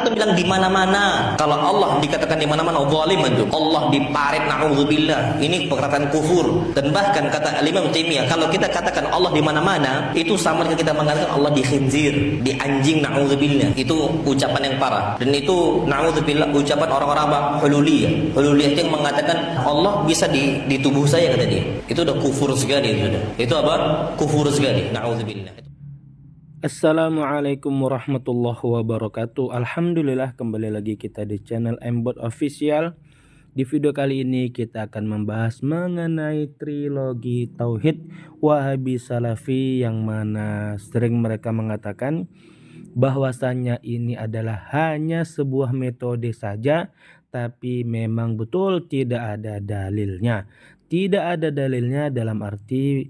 antum bilang di mana-mana. Kalau Allah dikatakan di mana-mana, zalim antum. Allah diparit, naudzubillah. Ini perkataan kufur. Dan bahkan kata Imam Taimiyah, kalau kita katakan Allah di mana-mana, itu sama dengan kita mengatakan Allah di khinzir, di anjing, naudzubillah. Itu ucapan yang parah. Dan itu naudzubillah ucapan orang-orang apa? Hululiyah. Hululiyah itu yang mengatakan Allah bisa di tubuh saya, kata dia. Itu udah kufur sekali sudah. Itu apa? Kufur sekali. Naudzubillah. Assalamualaikum warahmatullahi wabarakatuh. Alhamdulillah, kembali lagi kita di channel Mbot Official. Di video kali ini kita akan membahas mengenai trilogi Tauhid Wahabi Salafi, yang mana sering mereka mengatakan bahwasannya ini adalah hanya sebuah metode saja, tapi memang betul tidak ada dalilnya. Tidak ada dalilnya dalam arti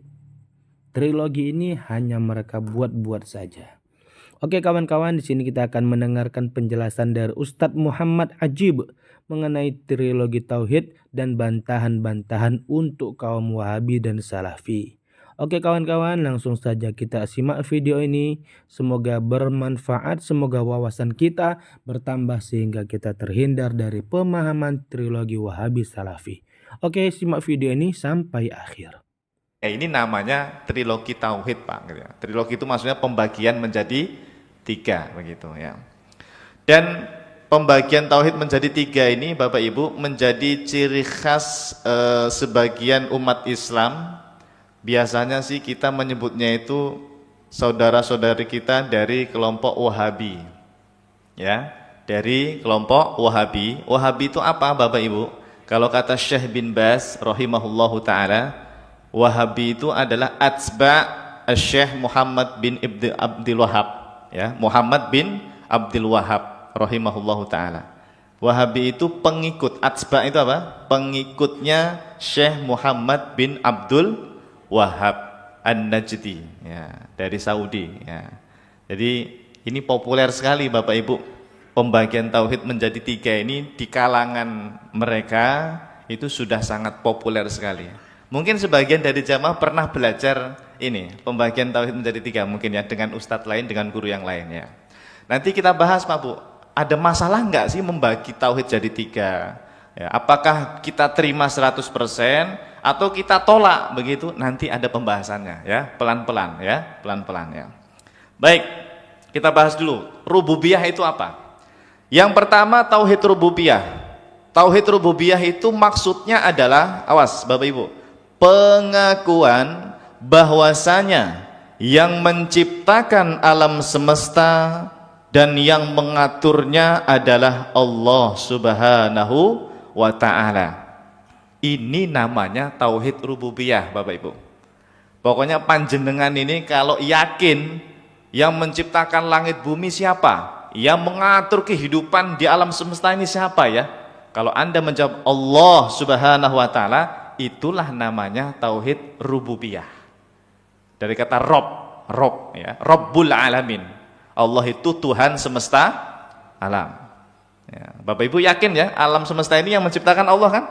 trilogi ini hanya mereka buat-buat saja. Oke kawan-kawan, di sini kita akan mendengarkan penjelasan dari Ustadz Muhammad Ajib mengenai trilogi Tauhid dan bantahan-bantahan untuk kaum Wahabi dan Salafi. Oke kawan-kawan, langsung saja kita simak video ini. Semoga bermanfaat, semoga wawasan kita bertambah sehingga kita terhindar dari pemahaman trilogi Wahabi Salafi. Oke, simak video ini sampai akhir. Ini namanya trilogi tauhid, Pak. Trilogi itu maksudnya pembagian menjadi 3 begitu ya. Dan pembagian tauhid menjadi 3 ini, Bapak Ibu, menjadi ciri khas sebagian umat Islam. Biasanya sih kita menyebutnya itu saudara-saudari kita dari kelompok Wahabi. Ya, dari kelompok Wahabi. Wahabi itu apa, Bapak Ibu? Kalau kata Syekh bin Baz rahimahullahu taala, Wahabi itu adalah atsba' Syekh Muhammad bin Abdul Wahab, ya, Muhammad bin Abdul Wahab rahimahullahu taala. Wahabi itu pengikut, atsba' itu apa? Pengikutnya Syekh Muhammad bin Abdul Wahab An-Najdi, ya, dari Saudi, ya. Jadi ini populer sekali Bapak Ibu. Pembagian tauhid menjadi 3 ini di kalangan mereka itu sudah sangat populer sekali. Mungkin sebagian dari jamaah pernah belajar ini, pembagian tauhid menjadi 3 mungkin ya, dengan ustadz lain, dengan guru yang lain ya. Nanti kita bahas Pak Bu, ada masalah nggak sih membagi tauhid jadi 3? Ya, apakah kita terima 100% atau kita tolak begitu? Nanti ada pembahasannya ya, pelan-pelan ya, pelan-pelan ya. Baik, kita bahas dulu, rububiyah itu apa? Yang pertama tauhid rububiyah. Tauhid rububiyah itu maksudnya adalah, awas Bapak Ibu, pengakuan bahwasanya yang menciptakan alam semesta dan yang mengaturnya adalah Allah Subhanahu wa ta'ala. Ini namanya tauhid rububiyah Bapak Ibu. Pokoknya panjenengan ini kalau yakin yang menciptakan langit bumi siapa, yang mengatur kehidupan di alam semesta ini siapa ya, kalau Anda menjawab Allah Subhanahu wa ta'ala, itulah namanya tauhid rububiyah. Dari kata Rob ya, Rabbul alamin. Allah itu Tuhan semesta alam. Ya, Bapak Ibu yakin ya, alam semesta ini yang menciptakan Allah kan?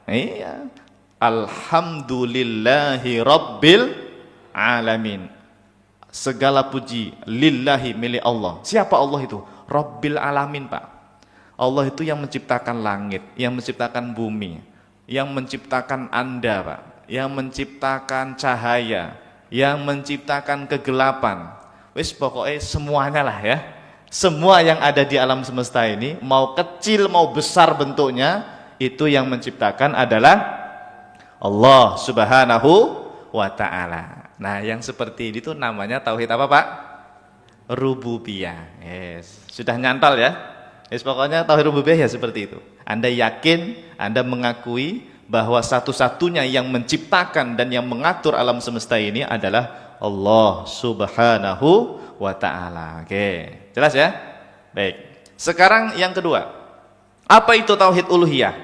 Iya. Alhamdulillahi rabbil alamin. Segala puji lillahi, milik Allah. Siapa Allah itu? Rabbil alamin, Pak. Allah itu yang menciptakan langit, yang menciptakan bumi, yang menciptakan Anda Pak, yang menciptakan cahaya, yang menciptakan kegelapan. Wis pokoknya semuanya lah ya. Semua yang ada di alam semesta ini, mau kecil mau besar bentuknya, itu yang menciptakan adalah Allah Subhanahu wa ta'ala. Nah yang seperti ini tuh namanya tauhid apa Pak? Rububiyah. Yes. Sudah nyantol ya? Yes, pokoknya tauhid rububiyah ya seperti itu. Anda yakin, Anda mengakui bahwa satu-satunya yang menciptakan dan yang mengatur alam semesta ini adalah Allah Subhanahu wa ta'ala. Oke, jelas ya? Baik. Sekarang yang kedua. Apa itu tauhid uluhiyah?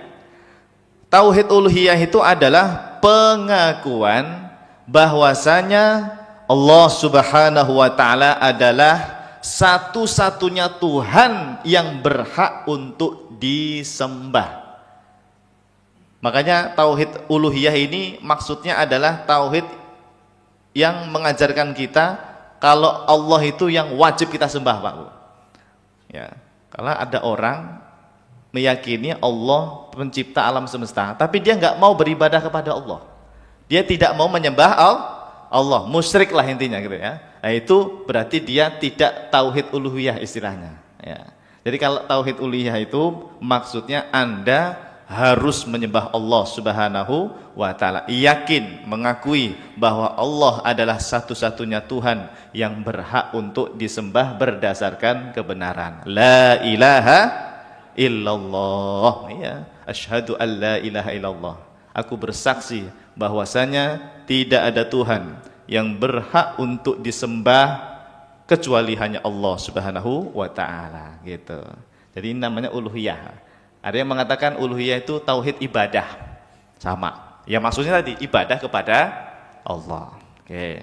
Tauhid uluhiyah itu adalah pengakuan bahwasanya Allah Subhanahu wa ta'ala adalah satu-satunya Tuhan yang berhak untuk disembah. Makanya tauhid uluhiyah ini maksudnya adalah tauhid yang mengajarkan kita kalau Allah itu yang wajib kita sembah, Pak Bu. Ya. Kalau ada orang meyakini Allah pencipta alam semesta, tapi dia nggak mau beribadah kepada Allah, dia tidak mau menyembah Allah, musyrik lah intinya gitu ya. Nah, itu berarti dia tidak tauhid uluhiyah istilahnya. Ya. Jadi kalau tauhid uluhiyah itu maksudnya Anda harus menyembah Allah Subhanahu wa Ta'ala, yakin mengakui bahwa Allah adalah satu-satunya Tuhan yang berhak untuk disembah berdasarkan kebenaran. La ilaha illallah. Ya, asyhadu an la ilaha illallah. Aku bersaksi bahwasanya tidak ada Tuhan yang berhak untuk disembah kecuali hanya Allah Subhanahu wa Ta'ala gitu. Jadi ini namanya uluhiyah. Ada yang mengatakan uluhiyah itu tauhid ibadah. Sama. Ya maksudnya tadi ibadah kepada Allah. Oke.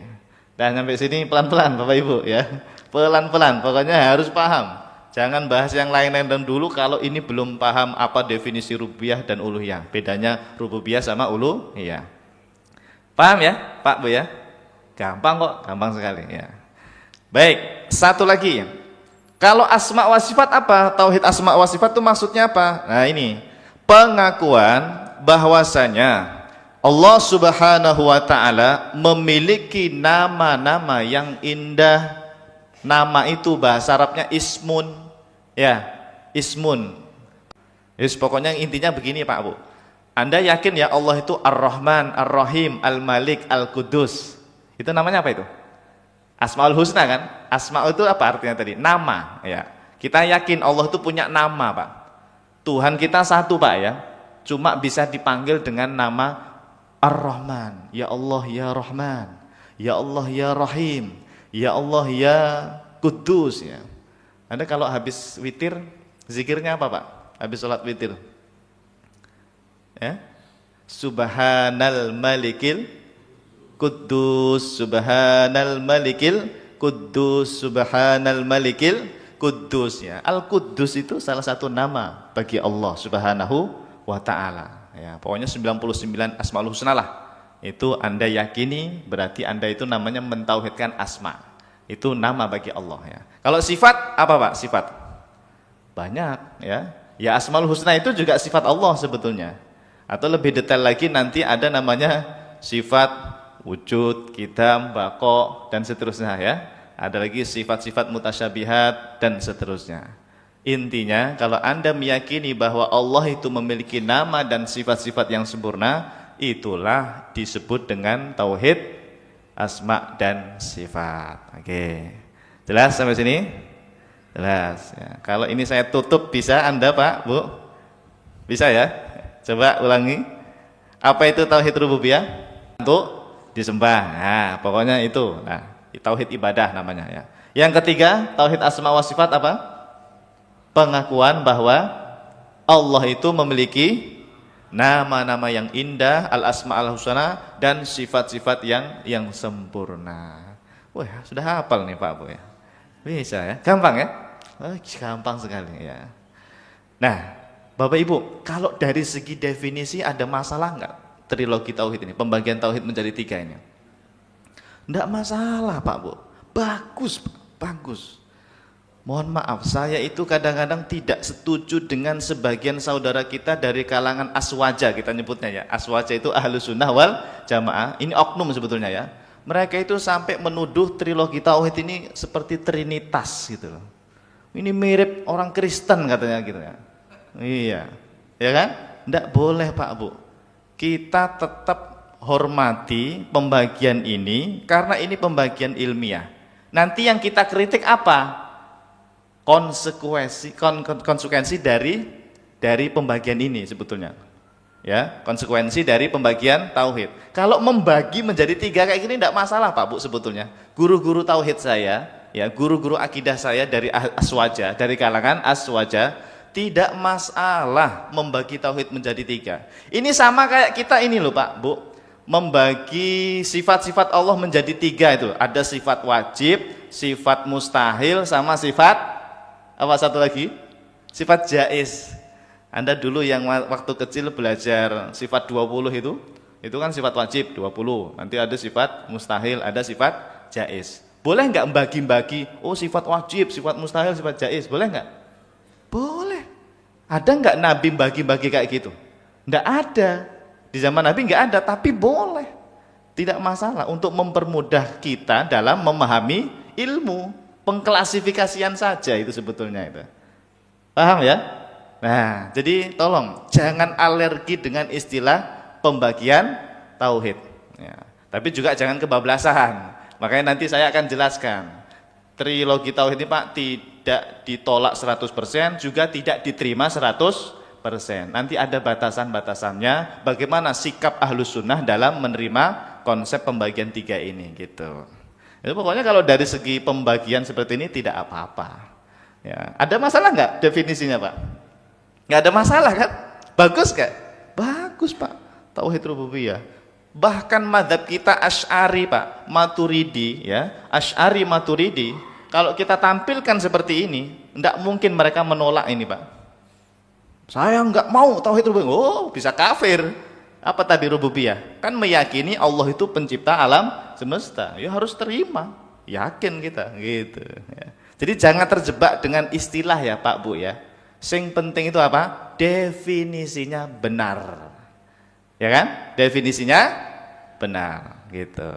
Dan sampai sini pelan-pelan Bapak Ibu ya. Pelan-pelan, pokoknya harus paham. Jangan bahas yang lain-lain dan dulu kalau ini belum paham apa definisi rububiyah dan uluhiyah. Bedanya rububiyah sama uluhiyah. Paham ya, Pak Bu ya? Gampang kok, gampang sekali ya. Baik, satu lagi. Kalau asma wa sifat apa? Tauhid asma wa sifat itu maksudnya apa? Nah ini, pengakuan bahwasanya Allah Subhanahu wa Ta'ala memiliki nama-nama yang indah. Nama itu bahasa Arabnya ismun. Ya, ismun. Yes, pokoknya intinya begini Pak Bu. Anda yakin ya Allah itu Ar-Rahman, Ar-Rahim, Al-Malik, Al-Qudus. Itu namanya apa itu? Asmaul Husna kan? Asma itu apa artinya tadi? Nama ya. Kita yakin Allah itu punya nama Pak. Tuhan kita satu Pak ya. Cuma bisa dipanggil dengan nama Ar-Rahman. Ya Allah ya Rahman. Ya Allah ya Rahim. Ya Allah ya Kudus ya. Anda kalau habis witir zikirnya apa Pak? Habis sholat witir. Ya. Subhanal Malikil Kudus, Subhanal Malikil Kudus, Subhanal Malikil Kudus ya. Al-Kudus itu salah satu nama bagi Allah Subhanahu wa Ta'ala ya. Pokoknya 99 Asmaul Husna lah. Itu Anda yakini, berarti Anda itu namanya mentauhidkan asma. Itu nama bagi Allah ya. Kalau sifat apa Pak? Sifat banyak ya. Ya Asmaul Husna itu juga sifat Allah sebetulnya. Atau lebih detail lagi nanti ada namanya sifat wujud, qidam, baqa dan seterusnya ya. Ada lagi sifat-sifat mutasyabihat dan seterusnya. Intinya kalau Anda meyakini bahwa Allah itu memiliki nama dan sifat-sifat yang sempurna, itulah disebut dengan tauhid asma dan sifat. Oke. Jelas sampai sini? Jelas ya. Kalau ini saya tutup bisa Anda Pak, Bu? Bisa ya? Coba ulangi. Apa itu tauhid rububiyah? Untuk disembah. Nah, pokoknya itu. Nah, tauhid ibadah namanya ya. Yang ketiga, tauhid asma wa sifat apa? Pengakuan bahwa Allah itu memiliki nama-nama yang indah, al-asma al-husna dan sifat-sifat yang sempurna. Wah, sudah hafal nih Pak Bu ya. Bisa ya? Gampang ya? Oh, gampang sekali ya. Nah, Bapak Ibu, kalau dari segi definisi ada masalah enggak? Trilogi tauhid ini, pembagian tauhid menjadi 3 ini. Enggak masalah Pak Bu, bagus Pak, bagus. Mohon maaf, saya itu kadang-kadang tidak setuju dengan sebagian saudara kita dari kalangan aswaja kita nyebutnya ya. Aswaja itu ahlus sunnah wal jamaah, ini oknum sebetulnya ya. Mereka itu sampai menuduh trilogi tauhid ini seperti trinitas gitu loh. Ini mirip orang Kristen katanya gitu ya. Iya, ya kan? Enggak boleh Pak Bu. Kita tetap hormati pembagian ini karena ini pembagian ilmiah. Nanti yang kita kritik apa? Konsekuensi dari pembagian ini sebetulnya. Ya, konsekuensi dari pembagian tauhid. Kalau membagi menjadi 3 kayak gini tidak masalah Pak Bu sebetulnya. Guru-guru tauhid saya, ya, guru-guru akidah saya dari aswaja, dari kalangan aswaja, tidak masalah membagi tauhid menjadi 3. Ini sama kayak kita ini loh Pak Bu, membagi sifat-sifat Allah menjadi 3 itu. Ada sifat wajib, sifat mustahil, sama sifat apa satu lagi? Sifat jaiz. Anda dulu yang waktu kecil belajar sifat 20 itu kan sifat wajib 20. Nanti ada sifat mustahil, ada sifat jaiz. Boleh nggak membagi-bagi? Oh sifat wajib, sifat mustahil, sifat jaiz, boleh nggak? Boleh. Ada nggak Nabi bagi-bagi kayak gitu? Nggak ada. Di zaman Nabi nggak ada, tapi boleh. Tidak masalah untuk mempermudah kita dalam memahami ilmu. Pengklasifikasian saja itu sebetulnya itu. Paham ya? Nah, jadi tolong jangan alergi dengan istilah pembagian tauhid. Ya. Tapi juga jangan kebablasan. Makanya nanti saya akan jelaskan. Trilogi tauhid ini Pak tidak ditolak 100%, juga tidak diterima 100%. Nanti ada batasan-batasannya bagaimana sikap Ahlus Sunnah dalam menerima konsep pembagian 3 ini gitu. Itu pokoknya kalau dari segi pembagian seperti ini tidak apa-apa. Ya, ada masalah nggak definisinya Pak? Nggak ada masalah kan? Bagus nggak? Bagus Pak. Tauhid rububiyah. Bahkan mazhab kita Asy'ari Pak, Maturidi ya, Asy'ari Maturidi, kalau kita tampilkan seperti ini, enggak mungkin mereka menolak ini Pak. Saya enggak mau tauhid rububiyah. Oh, bisa kafir. Apa tadi rububiyah? Kan meyakini Allah itu pencipta alam semesta. Ya harus terima. Yakin kita gitu ya. Jadi jangan terjebak dengan istilah ya Pak Bu ya. Sing penting itu apa? Definisinya benar. Ya kan? Definisinya benar gitu.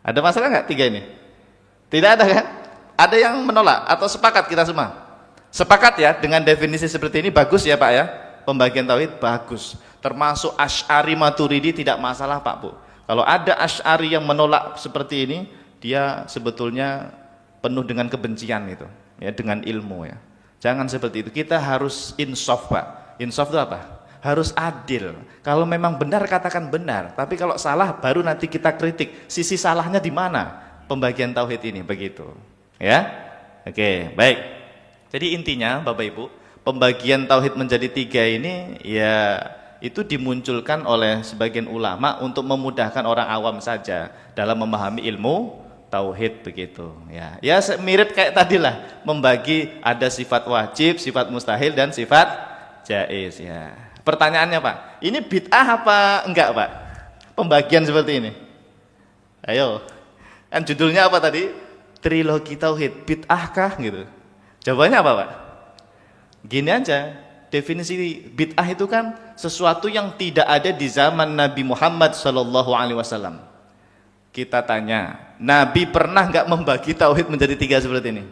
Ada masalah nggak 3 ini? Tidak ada kan? Ada yang menolak atau sepakat kita semua? Sepakat ya dengan definisi seperti ini, bagus ya Pak ya. Pembagian tauhid bagus. Termasuk Asy'ari Maturidi tidak masalah Pak Bu. Kalau ada Asy'ari yang menolak seperti ini, dia sebetulnya penuh dengan kebencian itu, ya, dengan ilmu ya. Jangan seperti itu. Kita harus insaf Pak. Insaf itu apa? Harus adil. Kalau memang benar katakan benar, tapi kalau salah baru nanti kita kritik. Sisi salahnya di mana? Pembagian tauhid ini begitu. Ya. Oke, baik. Jadi intinya Bapak Ibu, pembagian tauhid menjadi 3 ini ya itu dimunculkan oleh sebagian ulama untuk memudahkan orang awam saja dalam memahami ilmu tauhid begitu ya. Ya mirip kayak tadilah, membagi ada sifat wajib, sifat mustahil dan sifat jaiz ya. Pertanyaannya Pak, ini bid'ah apa enggak Pak? Pembagian seperti ini. Ayo. Kan judulnya apa tadi? Trilogi tauhid, bid'ah kah gitu. Jawabannya apa Pak? Gini aja, definisi bid'ah itu kan sesuatu yang tidak ada di zaman Nabi Muhammad SAW. Kita tanya, Nabi pernah nggak membagi tauhid menjadi 3 seperti ini?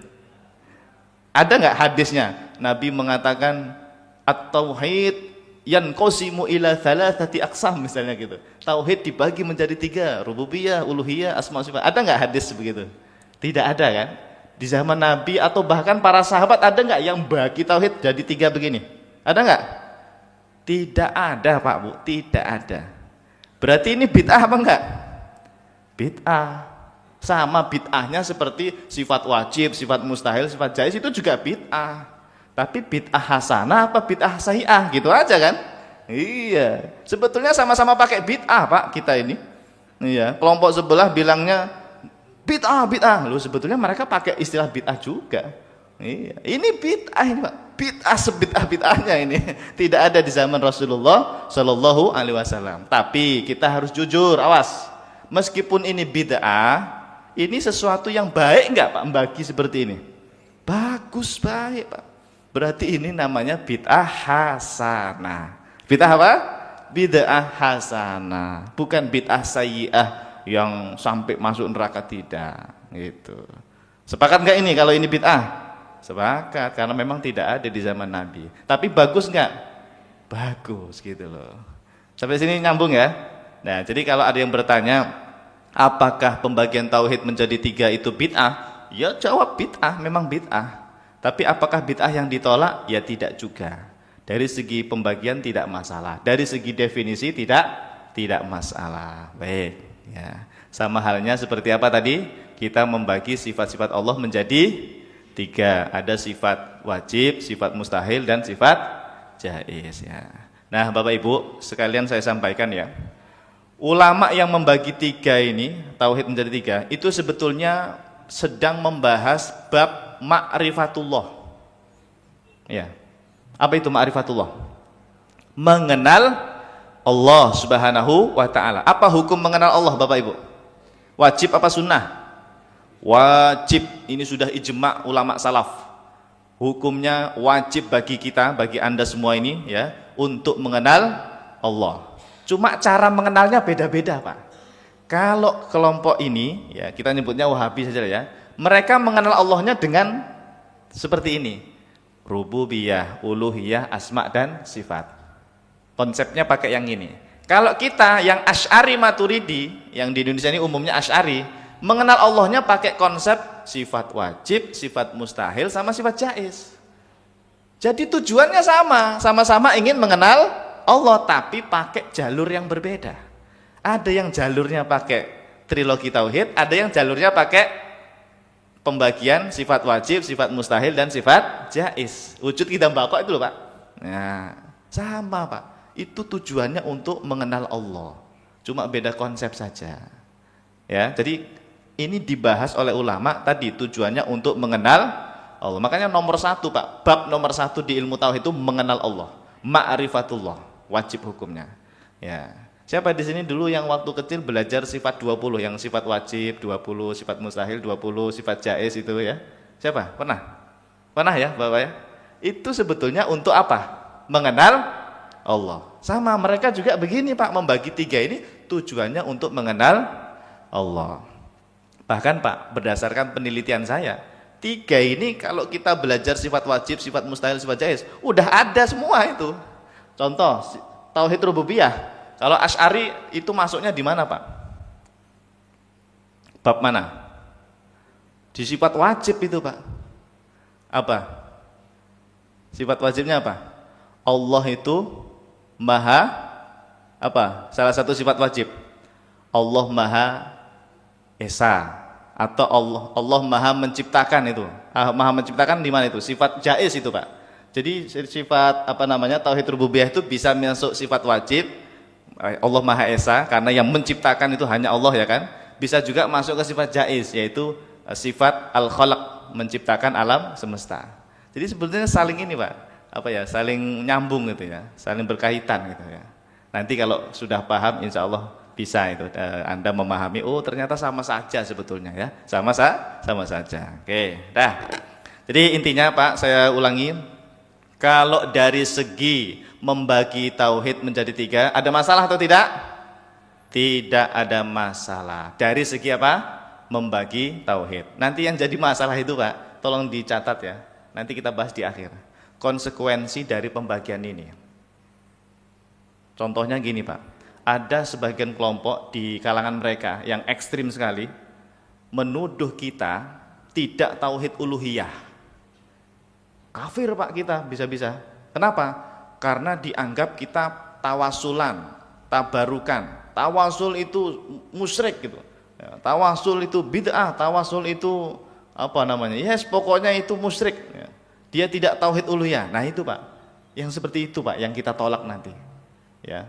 Ada nggak hadisnya? Nabi mengatakan at-tauhid yanqasimu ila thalathati aqsam misalnya gitu. Tauhid dibagi menjadi 3, rububiyah, uluhiyah, asma sifat. Ada nggak hadis begitu? Tidak ada kan? Di zaman Nabi atau bahkan para sahabat ada nggak yang bagi tauhid jadi 3 begini? Ada nggak? Tidak ada Pak Bu, tidak ada. Berarti ini bid'ah apa enggak? Bid'ah. Sama bid'ahnya seperti sifat wajib, sifat mustahil, sifat jaiz itu juga bid'ah. Tapi bid'ah hasanah apa bid'ah sahi'ah gitu aja kan? Iya. Sebetulnya sama-sama pakai bid'ah Pak kita ini. Iya. Kelompok sebelah bilangnya bid'ah. Loh sebetulnya mereka pakai istilah bid'ah juga. Iya. Ini bid'ah ini Pak. Bid'ah sebid'ah-bid'ahnya ini. Tidak ada di zaman Rasulullah Shallallahu Alaihi Wasallam. Tapi kita harus jujur, awas. Meskipun ini bid'ah, ini sesuatu yang baik enggak Pak membagi seperti ini? Bagus, baik Pak. Berarti ini namanya bid'ah hasanah. Bid'ah apa? Bid'ah hasanah. Bukan bid'ah sayyi'ah yang sampai masuk neraka, tidak gitu. Sepakat nggak ini kalau ini bid'ah? Sepakat, karena memang tidak ada di zaman Nabi. Tapi bagus nggak? Bagus gitu loh. Sampai sini nyambung ya? Nah, jadi kalau ada yang bertanya apakah pembagian tauhid menjadi 3 itu bid'ah? Ya jawab bid'ah, memang bid'ah. Tapi apakah bid'ah yang ditolak? Ya tidak juga. Dari segi pembagian tidak masalah. Dari segi definisi tidak masalah. Baik. Ya, sama halnya seperti apa tadi? Kita membagi sifat-sifat Allah menjadi 3. Ada sifat wajib, sifat mustahil, dan sifat jaiz ya. Nah Bapak Ibu sekalian saya sampaikan ya, ulama yang membagi 3 ini, tauhid menjadi 3, itu sebetulnya sedang membahas bab ma'rifatullah ya. Apa itu ma'rifatullah? Mengenal Allah subhanahu wa ta'ala. Apa hukum mengenal Allah Bapak Ibu? Wajib apa sunnah? Wajib. Ini sudah ijma' ulama salaf. Hukumnya wajib bagi kita, bagi Anda semua ini ya, untuk mengenal Allah. Cuma cara mengenalnya beda-beda, Pak. Kalau kelompok ini, ya kita nyebutnya Wahabi saja ya, mereka mengenal Allahnya dengan seperti ini. Rububiyah, uluhiyah, asma dan sifat. Konsepnya pakai yang ini. Kalau kita yang Asy'ari Maturidi, yang di Indonesia ini umumnya Asy'ari, mengenal Allahnya pakai konsep sifat wajib, sifat mustahil, sama sifat jaiz. Jadi tujuannya sama-sama ingin mengenal Allah, tapi pakai jalur yang berbeda. Ada yang jalurnya pakai trilogi tauhid, ada yang jalurnya pakai pembagian sifat wajib, sifat mustahil dan sifat jaiz. Wujud kita bakok itu loh, Pak. Nah, sama, Pak. Itu tujuannya untuk mengenal Allah. Cuma beda konsep saja. Ya, jadi ini dibahas oleh ulama tadi tujuannya untuk mengenal Allah. Makanya nomor 1, Pak. Bab nomor 1 di ilmu tauhid itu mengenal Allah. Ma'rifatullah, wajib hukumnya. Ya. Siapa di sini dulu yang waktu kecil belajar sifat 20, yang sifat wajib 20, sifat mustahil 20, sifat jaiz itu ya? Siapa? Pernah? Pernah ya, Bapak ya? Itu sebetulnya untuk apa? Mengenal Allah. Sama mereka juga begini, Pak, membagi 3 ini tujuannya untuk mengenal Allah. Bahkan, Pak, berdasarkan penelitian saya, 3 ini kalau kita belajar sifat wajib, sifat mustahil, sifat jaiz, udah ada semua itu. Contoh, tauhid rububiyah. Kalau Asy'ari itu masuknya di mana, Pak? Bab mana? Di sifat wajib itu, Pak. Apa? Sifat wajibnya apa? Allah itu Maha apa? Salah satu sifat wajib. Allah Maha Esa, atau Allah Maha menciptakan itu. Maha menciptakan di mana itu? Sifat jaiz itu, Pak. Jadi sifat apa namanya? Tauhid rububiyah itu bisa masuk sifat wajib. Allah Maha Esa karena yang menciptakan itu hanya Allah ya kan. Bisa juga masuk ke sifat jaiz, yaitu sifat al-khalaq, menciptakan alam semesta. Jadi sebetulnya saling ini, Pak. Apa ya, saling nyambung gitu ya, saling berkaitan gitu ya. Nanti kalau sudah paham insya Allah bisa itu Anda memahami, oh ternyata sama saja sebetulnya ya, sama saja. Oke, dah. Jadi intinya, Pak, saya ulangi, kalau dari segi membagi tauhid menjadi 3, ada masalah atau tidak? Tidak ada masalah. Dari segi apa? Membagi tauhid. Nanti yang jadi masalah itu, Pak, tolong dicatat ya. Nanti kita bahas di akhir. Konsekuensi dari pembagian ini. Contohnya gini, Pak. Ada sebagian kelompok di kalangan mereka yang ekstrim sekali menuduh kita tidak tauhid uluhiyah. Kafir, Pak, kita bisa-bisa. Kenapa? Karena dianggap kita tawasulan, tabarukan. Tawasul itu musyrik gitu. Tawasul itu bid'ah, tawasul itu apa namanya? Yes, pokoknya itu musyrik. Dia tidak tauhid uluhiyah. Nah itu, Pak, yang seperti itu, Pak, yang kita tolak nanti. Ya,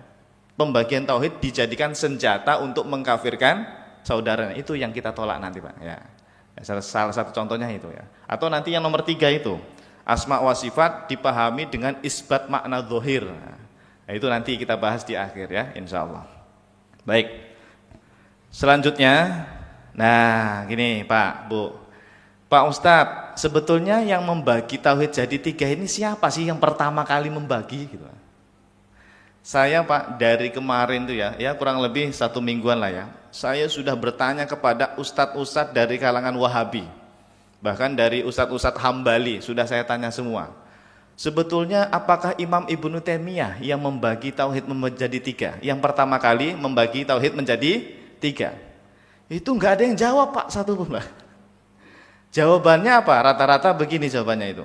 pembagian tauhid dijadikan senjata untuk mengkafirkan saudaranya. Itu yang kita tolak nanti, Pak. Ya, salah satu contohnya itu ya. Atau nanti yang nomor 3 itu, asma wa sifat dipahami dengan isbat makna zahir. Nah, itu nanti kita bahas di akhir ya, insya Allah. Baik. Selanjutnya, nah gini, Pak, Bu. Pak Ustadz, sebetulnya yang membagi tauhid jadi 3 ini siapa sih yang pertama kali membagi gitu? Saya, Pak, dari kemarin tuh ya kurang lebih 1 mingguan lah ya, saya sudah bertanya kepada ustadz-ustadz dari kalangan Wahabi, bahkan dari ustadz-ustadz Hambali sudah saya tanya semua. Sebetulnya apakah Imam Ibnu Taimiyah yang membagi tauhid menjadi 3? Yang pertama kali membagi tauhid menjadi 3? Itu nggak ada yang jawab, Pak, satu pun, Pak. Jawabannya apa? Rata-rata begini jawabannya itu.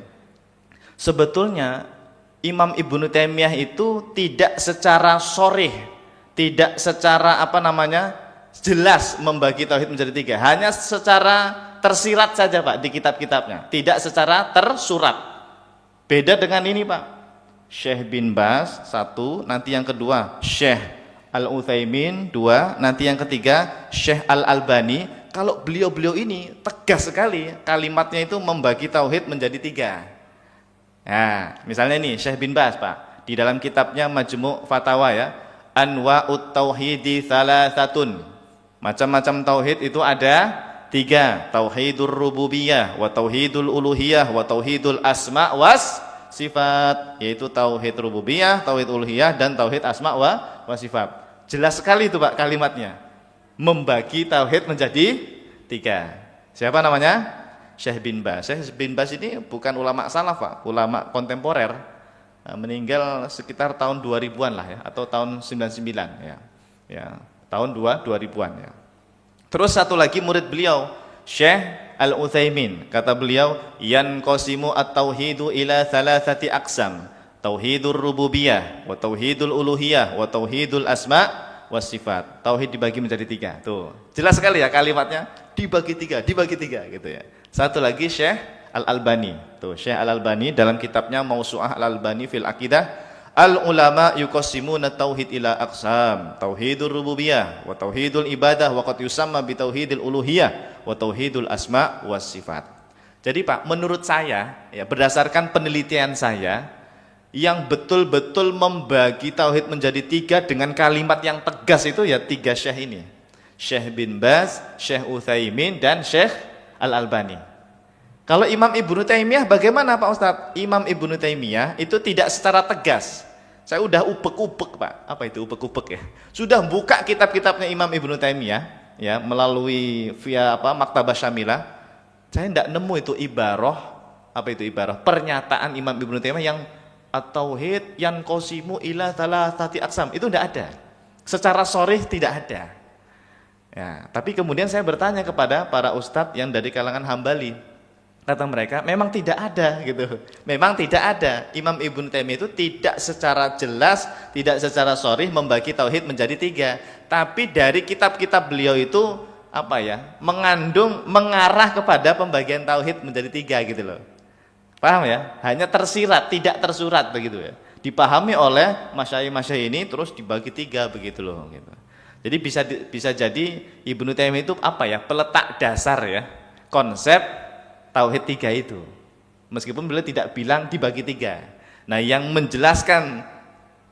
Sebetulnya Imam Ibnu Taimiyah itu tidak secara sharih, tidak secara apa namanya jelas membagi tauhid menjadi 3. Hanya secara tersirat saja, Pak, di kitab-kitabnya. Tidak secara tersurat. Beda dengan ini, Pak. Syekh bin Baz 1, nanti yang kedua Syekh Al-Utsaimin 2, nanti yang ketiga Syekh Al-Albani. Kalau beliau-beliau ini tegas sekali kalimatnya itu membagi tauhid menjadi 3. Nah, misalnya nih Syekh bin Baz, Pak, di dalam kitabnya Majmu' Fatawa ya, Anwa'ut Tauhidi Thalathatun. Macam-macam tauhid itu ada 3. Tauhidur rububiyah wa tauhidul uluhiyah wa tauhidul asma was sifat, yaitu tauhid rububiyah, tauhid uluhiyah dan tauhid asma wa sifat. Jelas sekali itu Pak kalimatnya. Membagi tauhid menjadi 3. Siapa namanya? Syekh bin Baz. Syekh bin Baz ini bukan ulama salaf Pak, ulama kontemporer. Meninggal sekitar tahun 2000-an lah ya, atau tahun 99 ya. Ya, tahun 2000-an ya. Terus satu lagi murid beliau, Syekh Al-Utsaimin, kata beliau, yanqasimu at-tauhidu ila thalathati aqsam, tauhidur rububiyah, wa tauhidul uluhiyah, wa tauhidul asma was sifat. Tauhid dibagi menjadi 3. Tuh, jelas sekali ya kalimatnya, dibagi 3 gitu ya. Satu lagi Syekh Al-Albani. Tuh, Syekh Al-Albani dalam kitabnya Mausu'ah Al-Albani fil Aqidah, al-ulama yuqassimuna tauhid ila aqsam, tauhidur rububiyah wa tauhidul ibadah wa qad yusamma bi tauhidil uluhiyah wa tauhidul asma was sifat. Jadi Pak, menurut saya ya, berdasarkan penelitian saya, yang betul-betul membagi tauhid menjadi 3 dengan kalimat yang tegas itu ya 3 syekh ini. Syekh bin Baz, Syekh Utsaimin dan Syekh Al-Albani. Kalau Imam Ibnu Taimiyah bagaimana Pak Ustadz? Imam Ibnu Taimiyah itu tidak secara tegas. Saya udah upek-upek Pak. Apa itu upek-upek ya? Sudah buka kitab-kitabnya Imam Ibnu Taimiyah ya, melalui via Maktabah Syamilah. Saya tidak nemu itu ibarah, apa itu ibarah? Pernyataan Imam Ibnu Taimiyah yang at-tauhid yanqasimu ila thalathati aqsam. Itu tidak ada. Secara sharih tidak ada. Ya, tapi kemudian saya bertanya kepada para ustadz yang dari kalangan Hambali. Kata mereka, memang tidak ada gitu. Memang tidak ada. Imam Ibnu Taimiyah itu tidak secara jelas, tidak secara sharih membagi tauhid menjadi 3. Tapi dari kitab-kitab beliau itu apa ya? Mengandung, mengarah kepada pembagian tauhid menjadi 3 gitu loh. Paham ya? Hanya tersirat, tidak tersurat begitu ya. Dipahami oleh masyayikh-masyayikh ini terus dibagi 3 begitu loh gitu. Jadi bisa jadi Ibnu Taimiyah itu apa ya? Peletak dasar ya. Konsep tauhid 3 itu, meskipun beliau tidak bilang dibagi 3. Nah, yang menjelaskan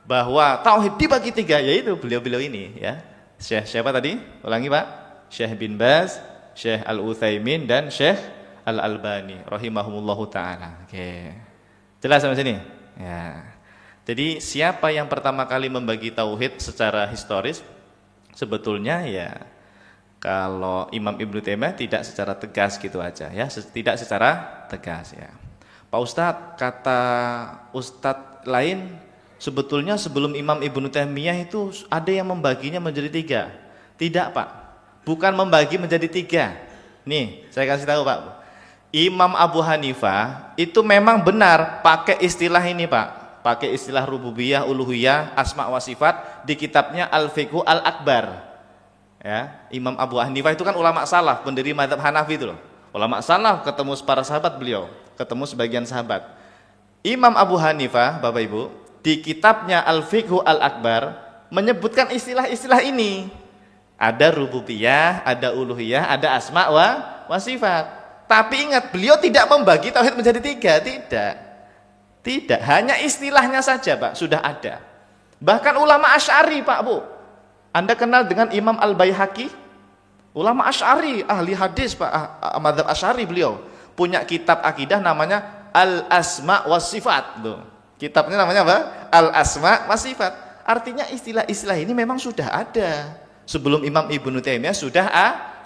bahwa tauhid dibagi 3 yaitu beliau-beliau ini ya. Syekh siapa tadi? Ulangi Pak. Syekh bin Baz, Syekh Al-Utsaimin dan Syekh Al-Albani rahimahumullahu taala. Oke. Jelas sampai sini? Ya. Jadi siapa yang pertama kali membagi tauhid secara historis? Sebetulnya ya kalau Imam Ibnu Taimiyah tidak secara tegas gitu aja ya, tidak secara tegas ya. Pak Ustadz, kata Ustadz lain sebetulnya sebelum Imam Ibnu Taimiyah itu ada yang membaginya menjadi 3. Tidak Pak, bukan membagi menjadi 3. Nih saya kasih tahu Pak, Imam Abu Hanifah itu memang benar pakai istilah ini Pak, pakai istilah rububiyah, uluhiyah, asma wa sifat di kitabnya Al-Fiqhu Al-Akbar. Ya, Imam Abu Hanifah itu kan ulama salaf, pendiri mazhab Hanafi itu loh. Ulama salaf, ketemu para sahabat beliau, ketemu sebagian sahabat. Imam Abu Hanifah, Bapak Ibu, di kitabnya Al-Fiqhu Al-Akbar menyebutkan istilah-istilah ini. Ada rububiyah, ada uluhiyah, ada asma wa sifat. Tapi ingat, beliau tidak membagi tauhid menjadi 3, tidak. Tidak, hanya istilahnya saja Pak, sudah ada. Bahkan ulama Asy'ari Pak Bu, Anda kenal dengan Imam Al-Baihaqi? Ulama Asy'ari, ahli hadis Pak, mazhab Asy'ari beliau. Punya kitab akidah namanya Al-Asma was Sifat. Tuh. Kitabnya namanya apa? Al-Asma was Sifat. Artinya istilah-istilah ini memang sudah ada. Sebelum Imam Ibnu Taimiyah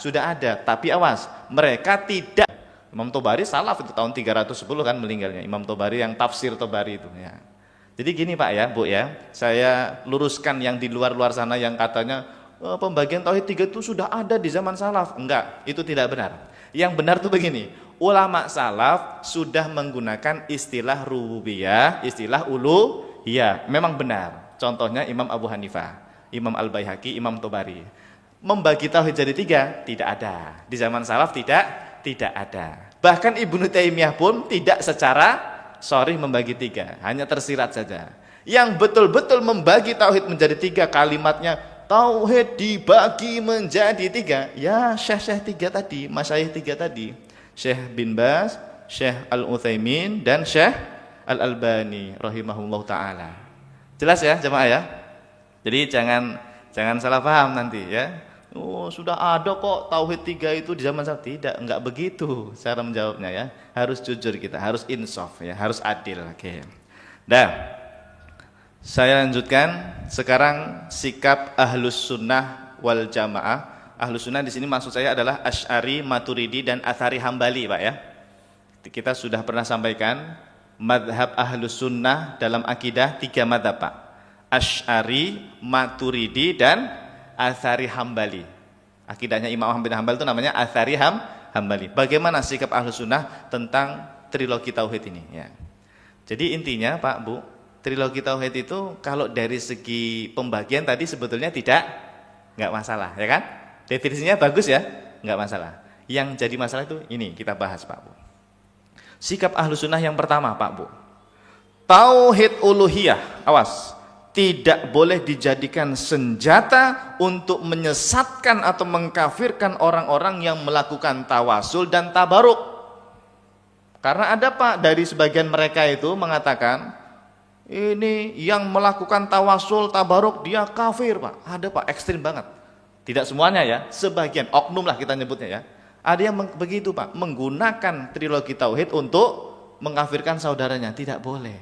sudah ada. Tapi awas, mereka tidak. Imam Tobari salaf itu tahun 310 kan meninggalnya. Imam Tobari yang tafsir Tobari itu ya. Jadi gini Pak ya, Bu ya, saya luruskan yang di luar-luar sana yang katanya pembagian tauhid 3 itu sudah ada di zaman salaf. Enggak, itu tidak benar. Yang benar tuh begini, ulama salaf sudah menggunakan istilah rububiyah, istilah uluhiyah. Memang benar. Contohnya Imam Abu Hanifah, Imam Al-Baihaqi, Imam Tobari. Membagi tauhid jadi 3 tidak ada. Di zaman salaf tidak ada. Bahkan Ibnu Taimiyah pun tidak secara sharih membagi 3, hanya tersirat saja. Yang betul-betul membagi tauhid menjadi 3, kalimatnya tauhid dibagi menjadi 3. Ya syekh-syekh 3 tadi, masyayikh 3 tadi. Syekh bin Baz, Syekh Al-Utsaimin dan Syekh Al-Albani rahimahullahu taala. Jelas ya jemaah ya? Jadi jangan salah paham nanti ya. Oh, sudah ada kok tauhid 3 itu di zaman saya. Tidak, enggak begitu cara menjawabnya ya. Harus jujur kita, harus insaf ya, harus adil. Oke. Dah. Saya lanjutkan sekarang sikap Ahlus Sunnah wal Jamaah. Ahlus Sunnah di sini maksud saya adalah Asy'ari, Maturidi dan Atsari Hambali, Pak ya. Kita sudah pernah sampaikan madhab Ahlus Sunnah dalam akidah 3 madhab, Pak. Asy'ari, Maturidi dan Atsari Hambali. Akidahnya Imam Ahmad bin Hambal itu namanya Atsari Hambali. Bagaimana sikap Ahlus Sunnah tentang trilogi tauhid ini ya. Jadi intinya Pak Bu, trilogi tauhid itu kalau dari segi pembagian tadi sebetulnya nggak masalah ya kan? Definisinya bagus ya, nggak masalah. Yang jadi masalah itu ini kita bahas Pak Bu. Sikap Ahlus Sunnah yang pertama Pak Bu, tauhid uluhiyah, awas, tidak boleh dijadikan senjata untuk menyesatkan atau mengkafirkan orang-orang yang melakukan tawasul dan tabaruk. Karena ada Pak dari sebagian mereka itu mengatakan ini yang melakukan tawasul tabaruk dia kafir Pak. Ada Pak, ekstrim banget. Tidak semuanya ya, sebagian oknum lah kita nyebutnya ya. Ada yang begitu Pak, menggunakan trilogi tauhid untuk mengkafirkan saudaranya, tidak boleh.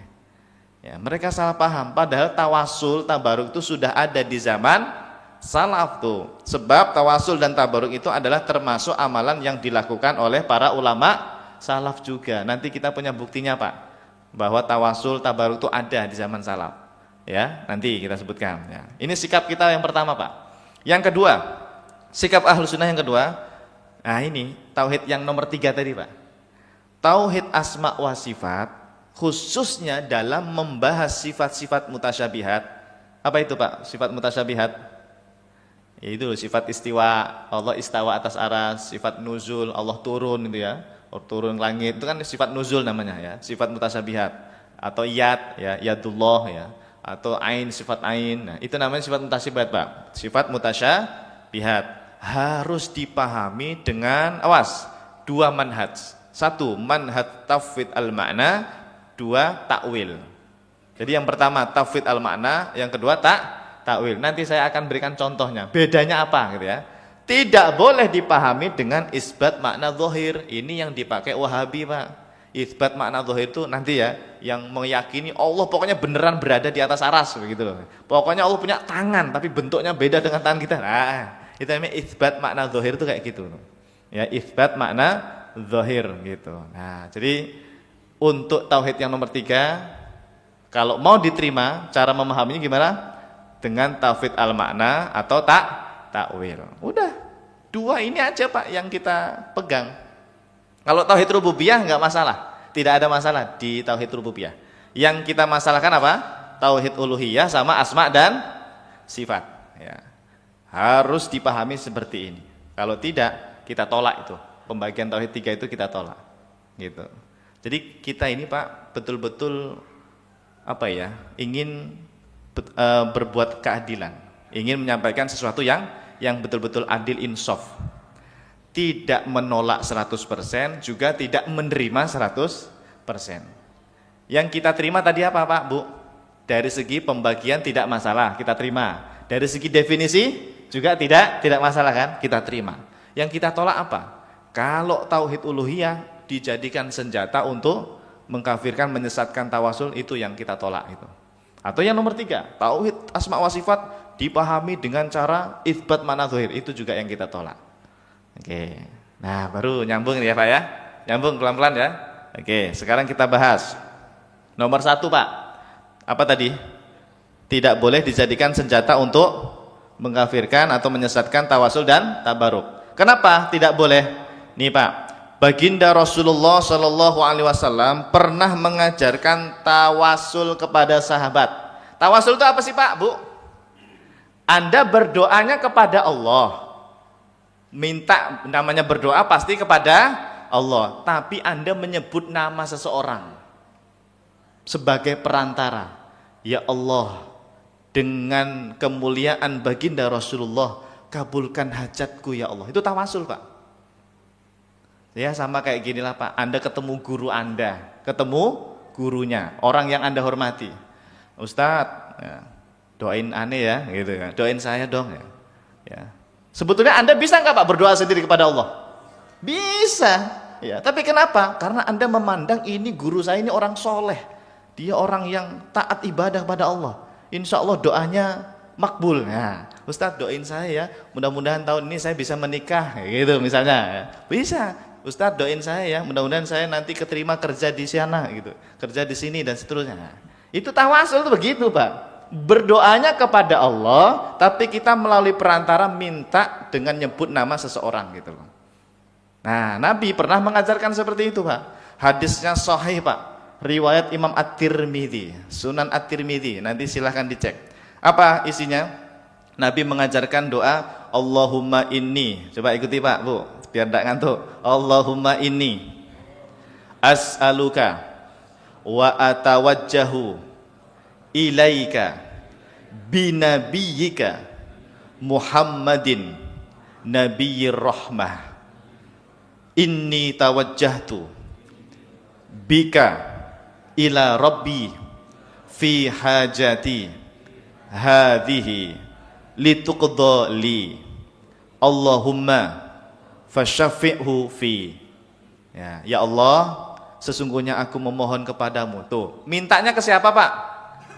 Ya, mereka salah paham, padahal tawasul, tabaruk itu sudah ada di zaman salaf tuh. Sebab tawasul dan tabaruk itu adalah termasuk amalan yang dilakukan oleh para ulama salaf juga. Nanti kita punya buktinya Pak, bahwa tawasul, tabaruk itu ada di zaman salaf. Ya, nanti kita sebutkan. Ya. Ini sikap kita yang pertama Pak. Yang kedua, sikap Ahlus Sunnah yang kedua, nah ini tauhid yang nomor 3 tadi Pak. Tauhid asma wa sifat. Khususnya dalam membahas sifat-sifat mutasyabihat. Apa itu Pak sifat mutasyabihat? Yaitu sifat istiwa, Allah istawa atas aras, sifat nuzul, Allah turun gitu ya, turun langit, itu kan sifat nuzul namanya ya, sifat mutasyabihat. Atau yad ya, yadullah ya, atau ain, sifat ain. Nah, itu namanya sifat mutasyabihat Pak. Sifat mutasyabihat harus dipahami dengan awas, 2 manhaj. 1 manhaj tafwid al-ma'na, 2 takwil. Jadi yang pertama tafwid al-makna, yang kedua takwil. Nanti saya akan berikan contohnya. Bedanya apa gitu ya. Tidak boleh dipahami dengan isbat makna zahir. Ini yang dipakai Wahabi, Pak. Isbat makna zahir itu nanti ya yang meyakini Allah pokoknya beneran berada di atas aras begitu loh. Pokoknya Allah punya tangan tapi bentuknya beda dengan tangan kita. Nah, itu namanya isbat makna zahir itu kayak gitu. Ya, isbat makna zahir gitu. Nah, jadi untuk tauhid yang nomor 3, kalau mau diterima, cara memahaminya gimana? Dengan tauhid al-makna atau takwil. Udah, 2 ini aja Pak yang kita pegang. Kalau tauhid rububiyah nggak masalah, tidak ada masalah di tauhid rububiyah. Yang kita masalahkan apa? Tauhid uluhiyah sama asma dan sifat. Ya. Harus dipahami seperti ini. Kalau tidak, kita tolak itu. Pembagian tauhid 3 itu kita tolak. Gitu. Jadi kita ini Pak betul-betul apa ya, ingin berbuat keadilan, ingin menyampaikan sesuatu yang betul-betul adil, insaf. Tidak menolak 100%, juga tidak menerima 100%. Yang kita terima tadi apa Pak Bu? Dari segi pembagian tidak masalah, kita terima. Dari segi definisi juga tidak masalah kan? Kita terima. Yang kita tolak apa? Kalau tauhid uluhiyah dijadikan senjata untuk mengkafirkan, menyesatkan tawasul, itu yang kita tolak itu. Atau yang nomor 3, tauhid asma wa sifat dipahami dengan cara itsbat makna zahir, itu juga yang kita tolak. Oke. Nah, baru nyambung ya Pak ya. Nyambung pelan-pelan ya. Oke, sekarang kita bahas. Nomor 1 Pak. Apa tadi? Tidak boleh dijadikan senjata untuk mengkafirkan atau menyesatkan tawasul dan tabaruk. Kenapa tidak boleh? Nih Pak, Baginda Rasulullah Shallallahu Alaihi Wasallam pernah mengajarkan tawasul kepada sahabat. Tawasul itu apa sih Pak, Bu? Anda berdoanya kepada Allah, minta, namanya berdoa pasti kepada Allah, tapi Anda menyebut nama seseorang sebagai perantara. Ya Allah, dengan kemuliaan Baginda Rasulullah, kabulkan hajatku ya Allah. Itu tawasul Pak. Ya sama kayak ginilah Pak, Anda ketemu guru Anda, ketemu gurunya, orang yang Anda hormati. Ustadz, ya, doain aneh ya, gitu kan. Doain saya dong ya. Ya. Sebetulnya Anda bisa nggak Pak berdoa sendiri kepada Allah? Bisa. Ya, tapi kenapa? Karena Anda memandang ini guru saya ini orang soleh. Dia orang yang taat ibadah pada Allah. Insya Allah doanya makbul. Nah, Ustadz doain saya ya, mudah-mudahan tahun ini saya bisa menikah, gitu misalnya. Bisa. Ustadz doain saya ya, mudah-mudahan saya nanti keterima kerja di sana, gitu, kerja di sini dan seterusnya. Nah, itu tawasul itu begitu Pak. Berdoanya kepada Allah, tapi kita melalui perantara minta dengan nyebut nama seseorang, gitu loh. Nah, Nabi pernah mengajarkan seperti itu Pak. Hadisnya sahih Pak. Riwayat Imam At-Tirmidzi, Sunan At-Tirmidzi. Nanti silahkan dicek. Apa isinya? Nabi mengajarkan doa Allahumma inni. Coba ikuti Pak, Bu, biar tidak ngantuk. Allahumma inni as'aluka wa atawajjahu ilaika binabiyyika Muhammadin nabiyyir rahmah. Inni tawajjahtu bika ila rabbi fi hajati hadhihi lituqda li Allahumma fasyafi'hu fi. Ya Allah, sesungguhnya aku memohon kepadamu. Tuh, mintanya ke siapa Pak?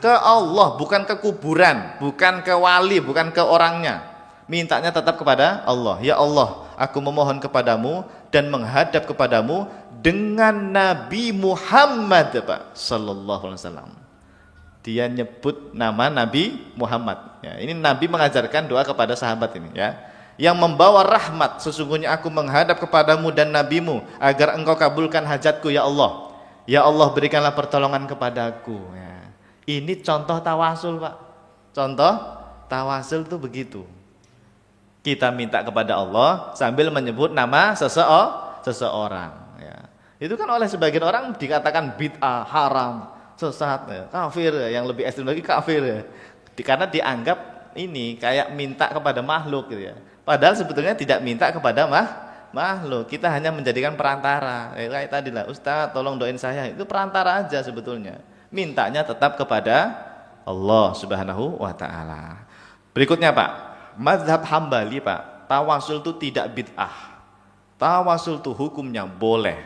Ke Allah, bukan ke kuburan, bukan ke wali, bukan ke orangnya. Mintanya tetap kepada Allah. Ya Allah, aku memohon kepadamu dan menghadap kepadamu dengan Nabi Muhammad Pak sallallahu alaihi wasallam. Dia nyebut nama Nabi Muhammad. Ya, ini Nabi mengajarkan doa kepada sahabat ini ya. Yang membawa rahmat, sesungguhnya aku menghadap kepadamu dan nabimu agar engkau kabulkan hajatku ya Allah. Ya Allah, berikanlah pertolongan kepadaku ya. Ini contoh tawasul Pak. Contoh tawasul itu begitu. Kita minta kepada Allah sambil menyebut nama seseorang ya. Itu kan oleh sebagian orang dikatakan bid'ah, haram, sesat ya, kafir ya. Yang lebih ekstrem lagi kafir ya. Karena dianggap ini kayak minta kepada makhluk gitu ya. Padahal sebetulnya tidak minta kepada makhluk. Kita hanya menjadikan perantara. Kayak tadi lah, Ustaz tolong doain saya. Itu perantara aja sebetulnya. Mintanya tetap kepada Allah Subhanahu wa taala. Berikutnya Pak, mazhab Hambali Pak, tawasul itu tidak bid'ah. Tawasul itu hukumnya boleh.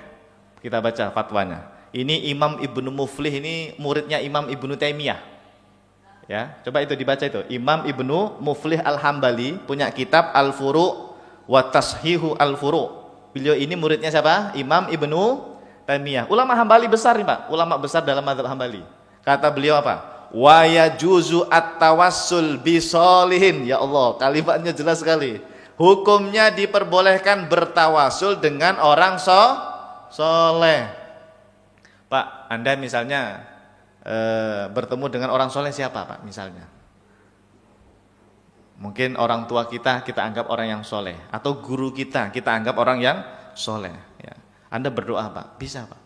Kita baca fatwanya. Ini Imam Ibnu Muflih, ini muridnya Imam Ibnu Taimiyah. Ya, coba itu dibaca itu. Imam Ibnu Muflih Al-Hambali punya kitab Al-Furu' wa Tashihu Al-Furu'. Beliau ini muridnya siapa? Imam Ibnu Taimiyah. Ulama Hambali besar nih Pak, ulama besar dalam mazhab Hambali. Kata beliau apa? Wa yajuzu at-tawassul bisolihin. Ya Allah, kalimatnya jelas sekali. Hukumnya diperbolehkan bertawasul dengan orang soleh. Pak, Anda misalnya bertemu dengan orang soleh siapa Pak misalnya? Mungkin orang tua kita anggap orang yang soleh, atau guru kita anggap orang yang soleh ya. Anda berdoa Pak, bisa Pak.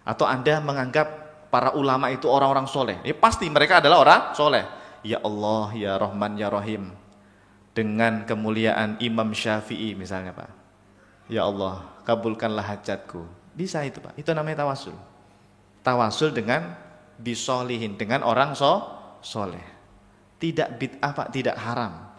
Atau Anda menganggap para ulama itu orang-orang soleh, ya pasti mereka adalah orang soleh. Ya Allah, ya Rahman, ya Rahim, dengan kemuliaan Imam Syafi'i misalnya Pak, ya Allah kabulkanlah hajatku. Bisa itu Pak, itu namanya tawasul. Tawasul dengan bisolihin, dengan orang soleh. Tidak bid'ah Pak, tidak haram.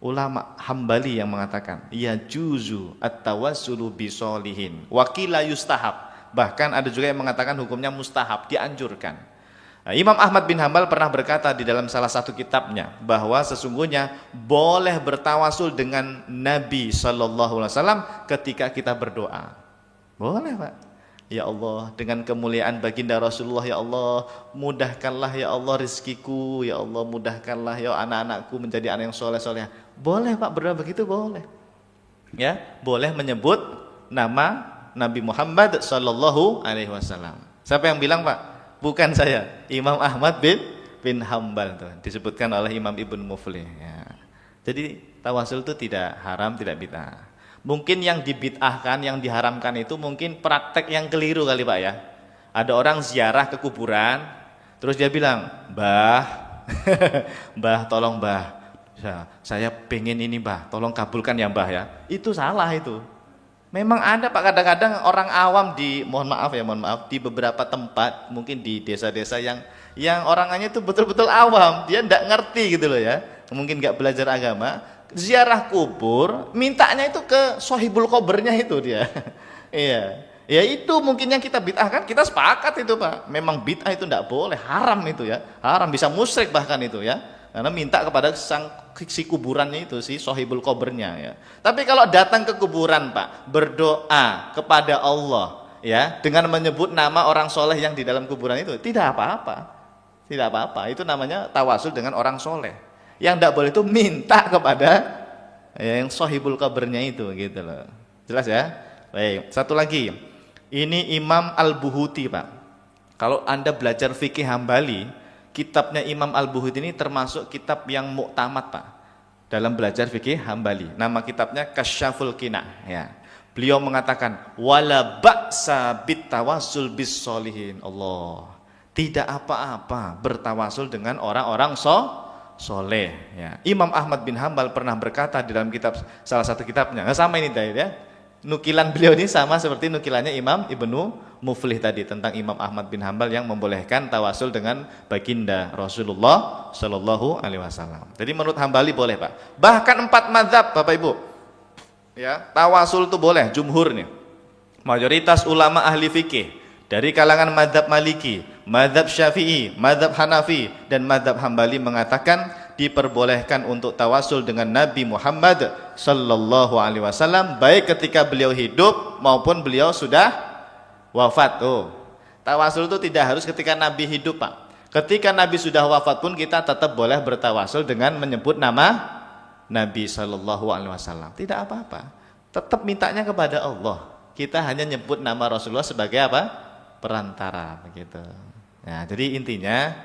Ulama Hambali yang mengatakan ya juzu at-tawassulu bisolihin wa qila yustahab. Bahkan ada juga yang mengatakan hukumnya mustahab, dianjurkan. Nah, Imam Ahmad bin Hambal pernah berkata di dalam salah satu kitabnya bahwa sesungguhnya boleh bertawasul dengan Nabi sallallahu alaihi wasallam ketika kita berdoa. Boleh Pak. Ya Allah, dengan kemuliaan baginda Rasulullah, ya Allah mudahkanlah ya Allah rizkiku, ya Allah mudahkanlah ya anak-anakku menjadi anak yang soleh-soleh. Boleh Pak berdoa begitu, boleh. Ya, boleh menyebut nama Nabi Muhammad sallallahu alaihi wasallam. Siapa yang bilang Pak? Bukan saya, Imam Ahmad bin Hambal tuh, disebutkan oleh Imam Ibnu Muflih ya. Jadi tawasul itu tidak haram, tidak bid'ah. Mungkin yang dibid'ahkan, yang diharamkan itu mungkin praktek yang keliru kali Pak ya. Ada orang ziarah ke kuburan, terus dia bilang, Mbah, Mbah tolong Mbah, saya pengen ini Mbah, tolong kabulkan ya Mbah ya. Itu salah itu. Memang ada Pak, kadang-kadang orang awam mohon maaf, di beberapa tempat, mungkin di desa-desa yang orangnya itu betul-betul awam, dia tidak ngerti gitu loh ya. Mungkin nggak belajar agama, ziarah kubur, mintanya itu ke sohibul kobernya itu dia. Iya. Ya itu mungkin yang kita bid'ah kan, kita sepakat itu Pak. Memang bid'ah itu tidak boleh, haram itu ya. Haram, bisa musyrik bahkan itu ya. Karena minta kepada si kuburannya itu, si sohibul kobernya ya. Tapi kalau datang ke kuburan Pak, berdoa kepada Allah ya, dengan menyebut nama orang soleh yang di dalam kuburan itu, tidak apa-apa. Tidak apa-apa, itu namanya tawasul dengan orang soleh. Yang tidak boleh itu minta kepada yang sohibul kobernya itu gitu loh. Jelas ya? Baik, satu lagi. Ini Imam Al-Buhuti Pak. Kalau Anda belajar fikih Hambali, kitabnya Imam Al-Buhuti ini termasuk kitab yang muktamad Pak, dalam belajar fikih Hambali. Nama kitabnya Kasyaful Qina ya. Beliau mengatakan wala ba'sa bit tawassul bis solihin. Allah, tidak apa-apa bertawasul dengan orang-orang soleh ya. Imam Ahmad bin Hambal pernah berkata di dalam kitab, salah satu kitabnya, sama ini Dair ya, nukilan beliau ini sama seperti nukilannya Imam Ibnu Muflih tadi tentang Imam Ahmad bin Hambal yang membolehkan tawasul dengan baginda Rasulullah Shallallahu Alaihi Wasallam. Jadi menurut Hambali boleh Pak. Bahkan 4 mazhab Bapak Ibu, ya tawasul itu boleh. Jumhur nih, mayoritas ulama ahli fikih dari kalangan mazhab Maliki, mazhab Syafi'i, mazhab Hanafi dan mazhab Hambali mengatakan diperbolehkan untuk tawasul dengan Nabi Muhammad Sallallahu Alaihi Wasallam baik ketika beliau hidup maupun beliau sudah wafat. Tawasul itu tidak harus ketika Nabi hidup Pak. Ketika Nabi sudah wafat pun kita tetap boleh bertawasul dengan menyebut nama Nabi Sallallahu Alaihi Wasallam. Tidak apa-apa. Tetap mintanya kepada Allah. Kita hanya nyebut nama Rasulullah sebagai apa? Perantara begitu. Nah, jadi intinya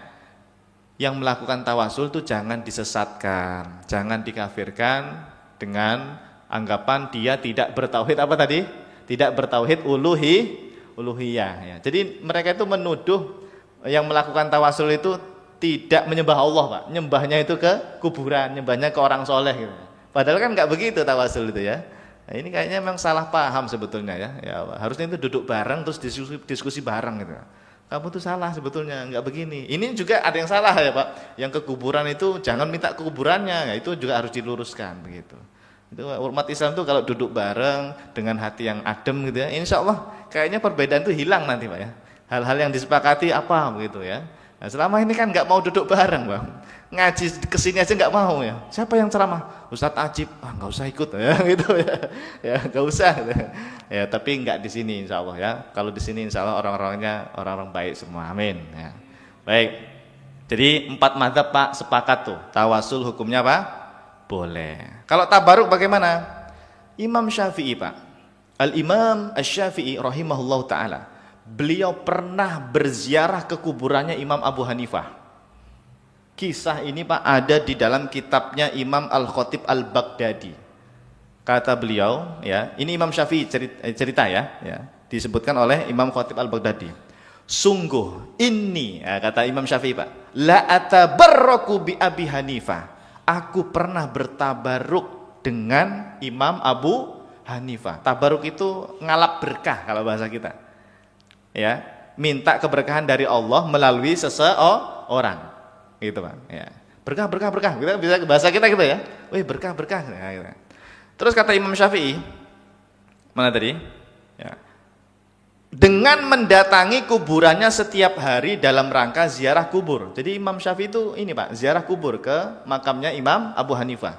yang melakukan tawasul itu jangan disesatkan, jangan dikafirkan dengan anggapan dia tidak bertauhid apa tadi? Tidak bertauhid uluhiyah ya. Jadi mereka itu menuduh yang melakukan tawasul itu tidak menyembah Allah Pak, nyembahnya itu ke kuburan, nyembahnya ke orang soleh gitu. Padahal kan nggak begitu tawasul itu ya. Nah, ini kayaknya memang salah paham sebetulnya ya. Ya harusnya itu duduk bareng terus diskusi bareng gitu. Kamu tuh salah sebetulnya, nggak begini. Ini juga ada yang salah ya Pak. Yang ke kuburan itu jangan minta ke kuburannya, ya, itu juga harus diluruskan begitu. Itu umat Islam tuh kalau duduk bareng dengan hati yang adem gitu ya, insya Allah kayaknya perbedaan itu hilang nanti Pak ya. Hal-hal yang disepakati apa begitu ya. Nah, selama ini kan nggak mau duduk bareng Bang. Ngaji kesini aja nggak mau ya. Siapa yang ceramah? Ustadz Ajib, nggak usah ikut ya gitu ya. Ya nggak usah. Ya tapi nggak di sini insya Allah ya. Kalau di sini insya Allah orang-orangnya orang-orang baik semua. Amin. Ya. Baik. Jadi 4 mazhab Pak sepakat tuh. Tawasul hukumnya Pak boleh. Kalau tabaruk bagaimana? Imam Syafi'i Pak. Al-Imam Asy-Syafi'i rahimahullahu taala. Beliau pernah berziarah ke kuburannya Imam Abu Hanifah. Kisah ini Pak ada di dalam kitabnya Imam Al-Khatib Al-Baghdadi. Kata beliau, ya, ini Imam Syafi'i cerita ya, disebutkan oleh Imam Khatib Al-Baghdadi. Sungguh ini, ya, kata Imam Syafi'i Pak, la atabarraku bi Abi Hanifah. Aku pernah bertabaruk dengan Imam Abu Hanifah. Tabaruk itu ngalap berkah kalau bahasa kita. Ya, minta keberkahan dari Allah melalui seseorang. Gitu Pak ya. Berkah kita bisa bahasa kita gitu ya. Wih berkah ya, gitu. Terus kata Imam Syafi'i mana tadi ya, dengan mendatangi kuburannya setiap hari dalam rangka ziarah kubur. Jadi Imam Syafi'i itu ini Pak, ziarah kubur ke makamnya Imam Abu Hanifah.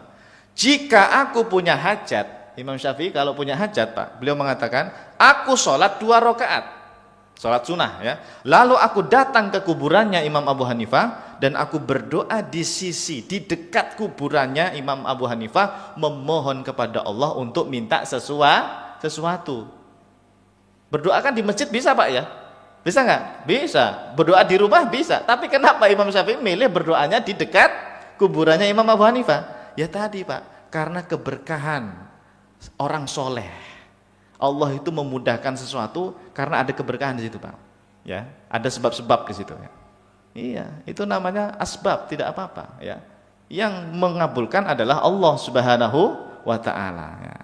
Jika aku punya hajat, Imam Syafi'i kalau punya hajat Pak, beliau mengatakan aku sholat 2 rakaat, sholat sunnah ya. Lalu aku datang ke kuburannya Imam Abu Hanifah dan aku berdoa di dekat kuburannya Imam Abu Hanifah, memohon kepada Allah untuk minta sesuatu. Berdoa kan di masjid bisa Pak ya? Bisa nggak? Bisa. Berdoa di rumah bisa. Tapi kenapa Imam Syafi'i milih berdoanya di dekat kuburannya Imam Abu Hanifah? Ya tadi Pak, karena keberkahan orang soleh. Allah itu memudahkan sesuatu karena ada keberkahan di situ Pak. Ya, ada sebab-sebab di situ ya. Iya, itu namanya asbab, tidak apa-apa ya. Yang mengabulkan adalah Allah Subhanahu wa taala ya.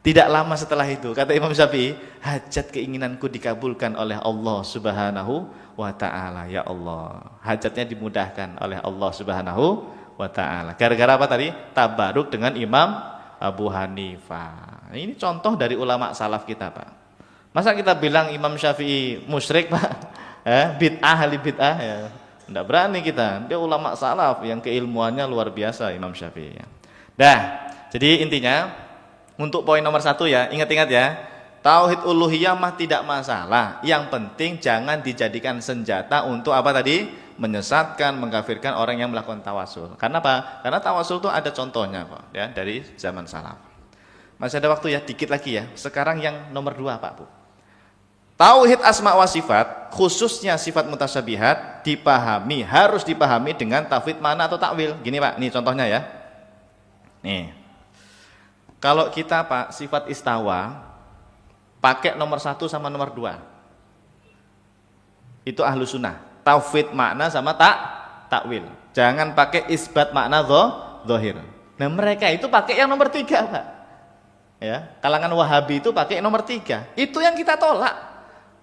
Tidak lama setelah itu kata Imam Syafi'i, hajat keinginanku dikabulkan oleh Allah Subhanahu wa taala. Ya Allah, hajatnya dimudahkan oleh Allah Subhanahu wa ta'ala. Gara-gara apa tadi? Tabaruk dengan Imam Abu Hanifah. Ini contoh dari ulama salaf kita, Pak. Masa kita bilang Imam Syafi'i musyrik, Pak? Bid'ah, ahli bid'ah ya. Tidak berani kita. Dia ulama salaf yang keilmuannya luar biasa, Imam Syafi'i. Dah, jadi intinya untuk poin nomor 1 ya, ingat-ingat ya. Tauhid uluhiyah mah tidak masalah. Yang penting jangan dijadikan senjata untuk apa tadi? Menyesatkan, mengkafirkan orang yang melakukan tawasul. Karena apa? Karena tawasul itu ada contohnya kok, ya, dari zaman salaf. Masih ada waktu ya, dikit lagi ya. Sekarang yang nomor 2, Pak Bu. Tauhid asma wa sifat, khususnya sifat mutasyabihat, harus dipahami dengan tauhid mana atau takwil. Gini Pak, nih contohnya ya. Nih. Kalau kita Pak sifat istawa pakai nomor 1 sama nomor 2. Itu ahlu sunnah. Tauhid makna sama takwil. Jangan pakai isbat makna zahir. Nah, mereka itu pakai yang nomor 3, Pak. Ya, kalangan Wahabi itu pakai nomor 3. Itu yang kita tolak.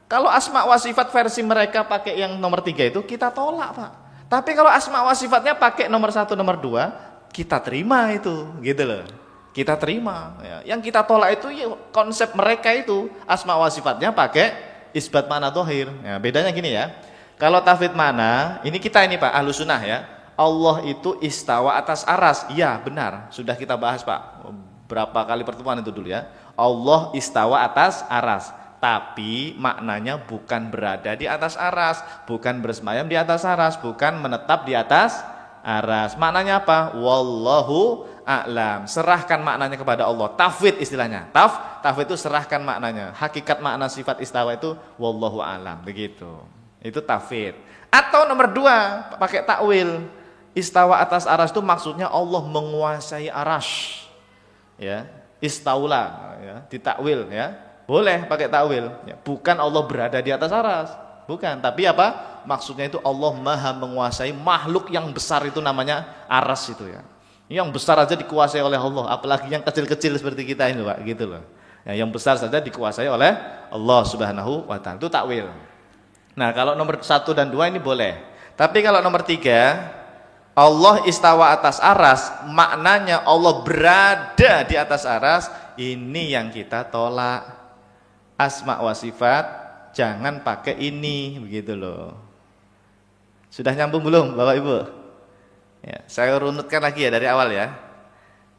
Kalau asma wa sifat versi mereka pakai yang nomor 3 itu kita tolak, Pak. Tapi kalau asma wa sifatnya pakai nomor 1, nomor 2, kita terima itu, gitu loh. Kita terima. Ya. Yang kita tolak itu ya, konsep mereka itu asma wa sifatnya pakai isbat makna zahir. Ya, bedanya gini ya. Kalau tauhid makna, ini kita ini Pak, ahlu sunnah ya. Allah itu istawa atas aras. Iya, benar. Sudah kita bahas, Pak. Berapa kali pertemuan itu dulu ya. Allah istawa atas aras. Tapi maknanya bukan berada di atas aras, bukan bersemayam di atas aras, bukan menetap di atas aras. Maknanya apa? Wallahu a'lam. Serahkan maknanya kepada Allah. Tafwid istilahnya. Tafwid itu serahkan maknanya. Hakikat makna sifat istawa itu wallahu a'lam. Begitu. Itu tafwid. Atau nomor 2, pakai takwil. Istawa atas aras itu maksudnya Allah menguasai aras. Ya, istaula ya, ditakwil ya. Boleh pakai takwil, ya, bukan Allah berada di atas aras, bukan. Tapi apa? Maksudnya itu Allah maha menguasai makhluk yang besar itu namanya aras itu ya. Yang besar aja dikuasai oleh Allah, apalagi yang kecil-kecil seperti kita ini, Pak, gitu loh. Ya, yang besar saja dikuasai oleh Allah Subhanahu wa ta'ala. Itu takwil. Nah, kalau nomor 1 dan 2 ini boleh. Tapi kalau nomor 3, Allah istawa atas aras, maknanya Allah berada di atas aras, ini yang kita tolak. Asma wa sifat jangan pakai ini, begitu loh. Sudah nyambung belum Bapak Ibu? Ya, saya runutkan lagi ya dari awal ya.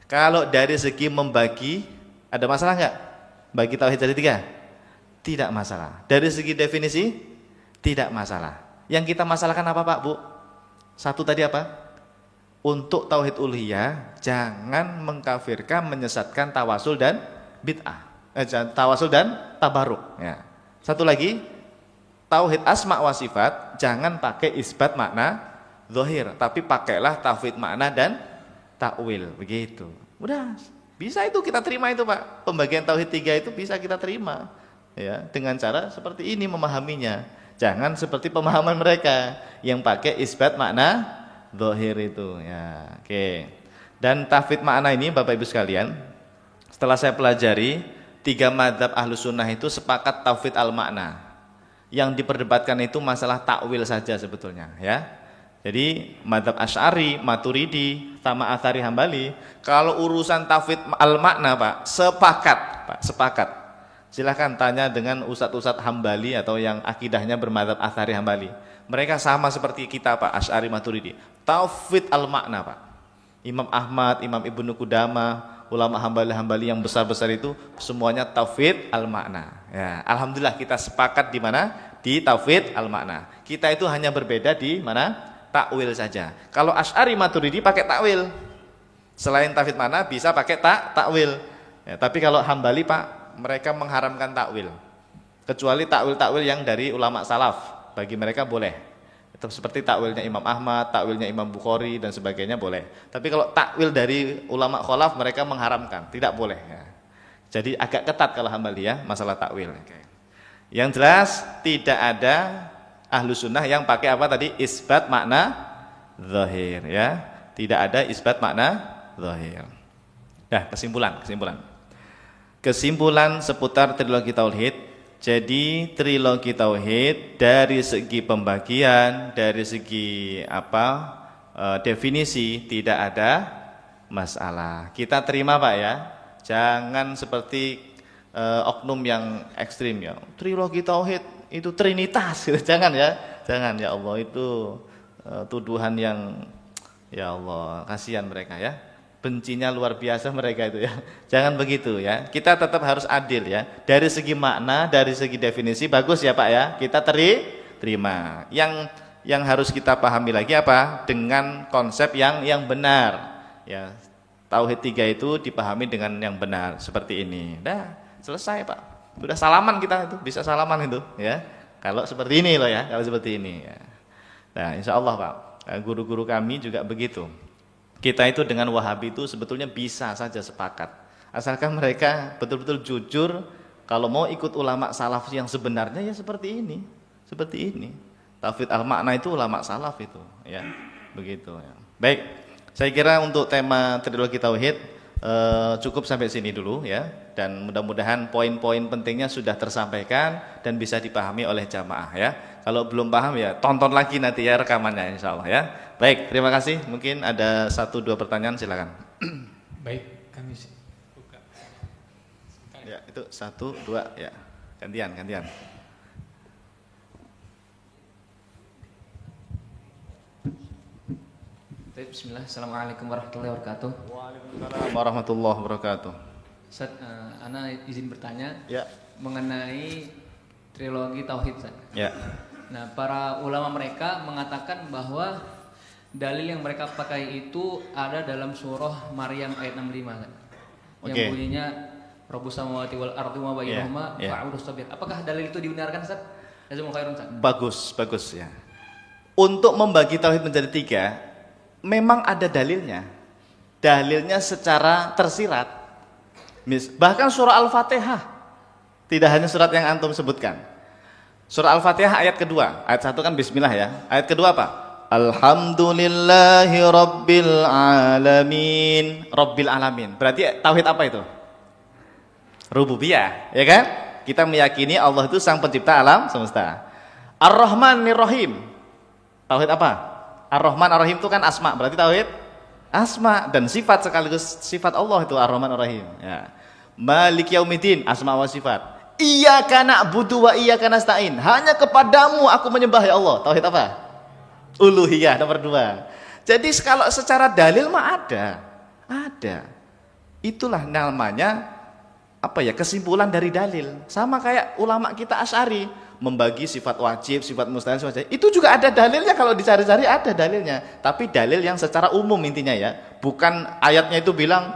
Kalau dari segi membagi, ada masalah nggak? Bagi tauhid jadi 3? Tidak masalah. Dari segi definisi, tidak masalah. Yang kita masalahkan apa Pak Bu? 1 tadi apa? Untuk tauhid uluhiyah jangan mengkafirkan, menyesatkan tawasul dan bid'ah. Tawasul dan tabaruk ya. 1 lagi, tauhid asma wa sifat jangan pakai isbat makna zahir, tapi pakailah tauhid makna dan takwil, begitu. Udah, bisa itu kita terima itu Pak. Pembagian tauhid 3 itu bisa kita terima ya, dengan cara seperti ini memahaminya. Jangan seperti pemahaman mereka yang pakai isbat makna zahir itu ya. Oke. Dan tauhid makna ini Bapak Ibu sekalian, setelah saya pelajari, 3 madzhab ahlu sunnah itu sepakat tauhid al-makna. Yang diperdebatkan itu masalah takwil saja sebetulnya ya. Jadi madzhab Asy'ari, Maturidi, sama Atsari Hambali, kalau urusan tauhid al-makna Pak, sepakat. Silahkan tanya dengan ustadz-ustadz Hambali atau yang akidahnya bermadzhab Atsari Hambali. Mereka sama seperti kita Pak, Asy'ari, Maturidi. Tauhid al-makna Pak. Imam Ahmad, Imam Ibnu Qudamah, ulama Hambali yang besar-besar itu semuanya tauhid al-makna. Ya, alhamdulillah kita sepakat di mana? Di tauhid al-makna. Kita itu hanya berbeda di mana? Takwil saja. Kalau Asy'ari Maturidi pakai takwil. Selain tauhid makna bisa pakai takwil. Ya, tapi kalau Hambali Pak, mereka mengharamkan takwil. Kecuali takwil-takwil yang dari ulama salaf. Bagi mereka boleh. Seperti takwilnya Imam Ahmad, takwilnya Imam Bukhari dan sebagainya boleh. Tapi kalau takwil dari ulama khalaf mereka mengharamkan, tidak boleh ya. Jadi agak ketat kalau Hambali ya masalah takwil. Yang jelas tidak ada ahlu sunnah yang pakai apa tadi? Isbat makna zahir ya. Tidak ada isbat makna zahir. Nah, kesimpulan seputar trilogi tauhid. Jadi trilogi tauhid dari segi pembagian, dari segi definisi tidak ada masalah. Kita terima Pak ya. Jangan seperti oknum yang ekstrim ya. Trilogi tauhid itu trinitas gitu. Jangan ya. Jangan ya Allah, itu tuduhan yang ya Allah, kasihan mereka ya. Bencinya luar biasa mereka itu ya. Jangan begitu ya. Kita tetap harus adil ya. Dari segi makna, dari segi definisi bagus ya Pak ya. Kita terima. Yang harus kita pahami lagi apa? Dengan konsep yang benar. Ya, tauhid 3 itu dipahami dengan yang benar seperti ini. Dah, selesai Pak. Sudah salaman kita itu, bisa salaman itu ya. Kalau seperti ini loh ya, kalau seperti ini ya. Nah, insya Allah Pak, guru-guru kami juga begitu. Kita itu dengan Wahabi itu sebetulnya bisa saja sepakat. Asalkan mereka betul-betul jujur, kalau mau ikut ulama salaf yang sebenarnya ya seperti ini. Seperti ini. Tauhid al-makna itu ulama salaf itu, ya. Begitu ya. Baik, saya kira untuk tema trilogi tauhid cukup sampai sini dulu ya. Dan mudah-mudahan poin-poin pentingnya sudah tersampaikan dan bisa dipahami oleh jamaah ya. Kalau belum paham ya tonton lagi nanti ya rekamannya insya Allah ya. Baik, terima kasih. Mungkin ada 1-2 pertanyaan, silakan. Baik, kami buka. Ya, itu 1-2 ya. Gantian. Bismillah, Assalamualaikum warahmatullahi wabarakatuh. Waalaikumsalam warahmatullahi wabarakatuh. Ustaz, Ana izin bertanya Ya. mengenai trilogi tauhid, Ustaz. Ya. Nah, para ulama mereka mengatakan bahwa dalil yang mereka pakai itu ada dalam surah Maryam ayat 65, Ustaz. Yang Oke. bunyinya Rabbus samawati wal ardi wa bainahuma fa'budus sabir. Apakah dalil itu dibenarkan, Ustaz? Jazakumullahu khairan, Ustaz. Bagus ya. Untuk membagi tauhid menjadi 3, memang ada dalilnya. Dalilnya secara tersirat. Bahkan surah Al-Fatihah. Tidak hanya surat yang antum sebutkan. Surah Al-Fatihah ayat kedua. Ayat 1 kan bismillah ya. Ayat kedua apa? Alhamdulillahi rabbil alamin. Rabbil alamin. Berarti tauhid apa itu? Rububiyah, ya kan? Kita meyakini Allah itu sang pencipta alam semesta. Ar-Rahmanir Rahim. Tauhid apa? Ar-Rahman Ar-Rahim itu kan asma, berarti tauhid asma dan sifat sekaligus sifat Allah itu Ar-Rahman Ar-Rahim ya. Malik Yaumiddin, asma wa sifat. Iyyaka na'budu wa iyyaka nasta'in. Hanya kepadamu aku menyembah ya Allah. Tauhid apa? Uluhiyah nomor 2. Jadi kalau secara dalil mah ada. Itulah namanya apa ya, kesimpulan dari dalil. Sama kayak ulama kita Asy'ari membagi sifat wajib, sifat mustahil, sifat jahil. Itu juga ada dalilnya, kalau dicari-cari ada dalilnya. Tapi dalil yang secara umum intinya ya. Bukan ayatnya itu bilang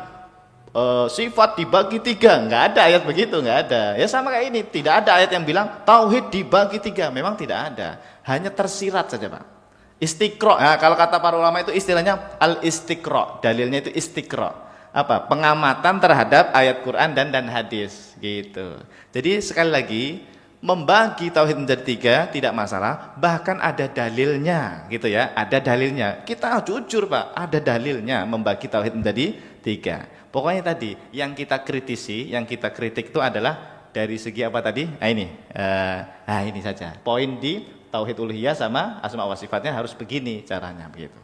sifat dibagi 3. Enggak ada ayat begitu, enggak ada. Ya sama kayak ini, tidak ada ayat yang bilang tauhid dibagi 3. Memang tidak ada. Hanya tersirat saja, Pak. Istiqra. Nah, kalau kata para ulama itu istilahnya al-istiqra. Dalilnya itu istiqra. Apa? Pengamatan terhadap ayat Quran dan hadis gitu. Jadi sekali lagi, membagi tauhid menjadi 3 tidak masalah, bahkan ada dalilnya gitu ya, ada dalilnya. Kita jujur Pak, ada dalilnya membagi tauhid menjadi 3. Pokoknya tadi yang kita kritisi, yang kita kritik itu adalah dari segi apa tadi? Nah ini saja. Poin di tauhid uluhiyah sama asma wa sifatnya harus begini caranya begitu.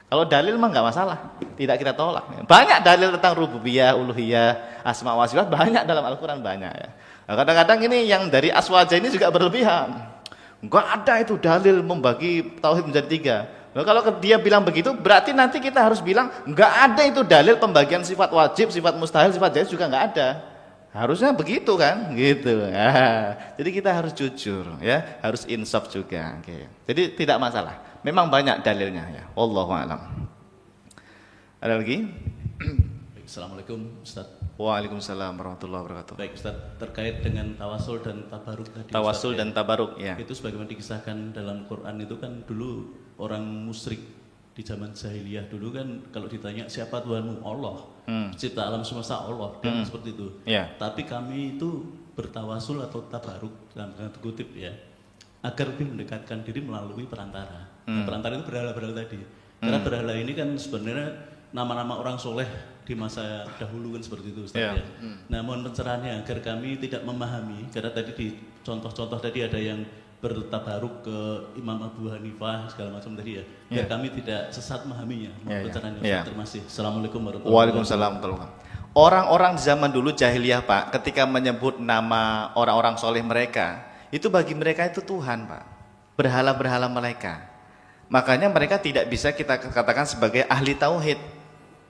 Kalau dalil mah nggak masalah, tidak kita tolak. Banyak dalil tentang rububiyah, uluhiyah, asma wa sifat banyak dalam Al-Qur'an banyak ya. Nah, kadang-kadang ini yang dari aswaja ini juga berlebihan. Enggak ada itu dalil membagi tauhid menjadi 3. Nah, kalau dia bilang begitu, berarti nanti kita harus bilang enggak ada itu dalil pembagian sifat wajib, sifat mustahil, sifat jaiz juga enggak ada. Harusnya begitu kan, gitu. Nah, jadi kita harus jujur, ya, harus insaf juga. Oke. Jadi tidak masalah. Memang banyak dalilnya, ya. Wallahu a'lam. Ada lagi? Assalamualaikum Ustaz. Waalaikumsalam warahmatullahi wabarakatuh. Baik Ustaz, terkait dengan tawasul dan tabaruk tadi. Tawasul Ustaz, dan tabaruk, ya. Itu sebagaimana dikisahkan dalam Quran itu kan dulu orang musyrik di zaman jahiliyah dulu kan kalau ditanya siapa Tuhanmu? Allah. Cipta alam semesta Allah dan seperti itu. Ya. Tapi kami itu bertawasul atau tabaruk dalam tanda kutip ya, agar lebih mendekatkan diri melalui perantara. Nah, perantara itu berhala-berhala tadi. Karena berhala ini kan sebenarnya nama-nama orang soleh di masa dahulu kan seperti itu Ustaz Yeah. ya. Nah, mohon pencerahannya agar kami tidak memahami, karena tadi di contoh-contoh tadi ada yang bertabaruk ke Imam Abu Hanifah segala macam tadi ya. Biar kami tidak sesat memahaminya. Mohon caranya Ustaz. Terima kasih. Assalamualaikum warahmatullahi wabarakatuh. Waalaikumsalam. Orang-orang zaman dulu jahiliyah Pak, ketika menyebut nama orang-orang soleh mereka, itu bagi mereka itu Tuhan Pak, berhala-berhala mereka. Makanya mereka tidak bisa kita katakan sebagai ahli tauhid.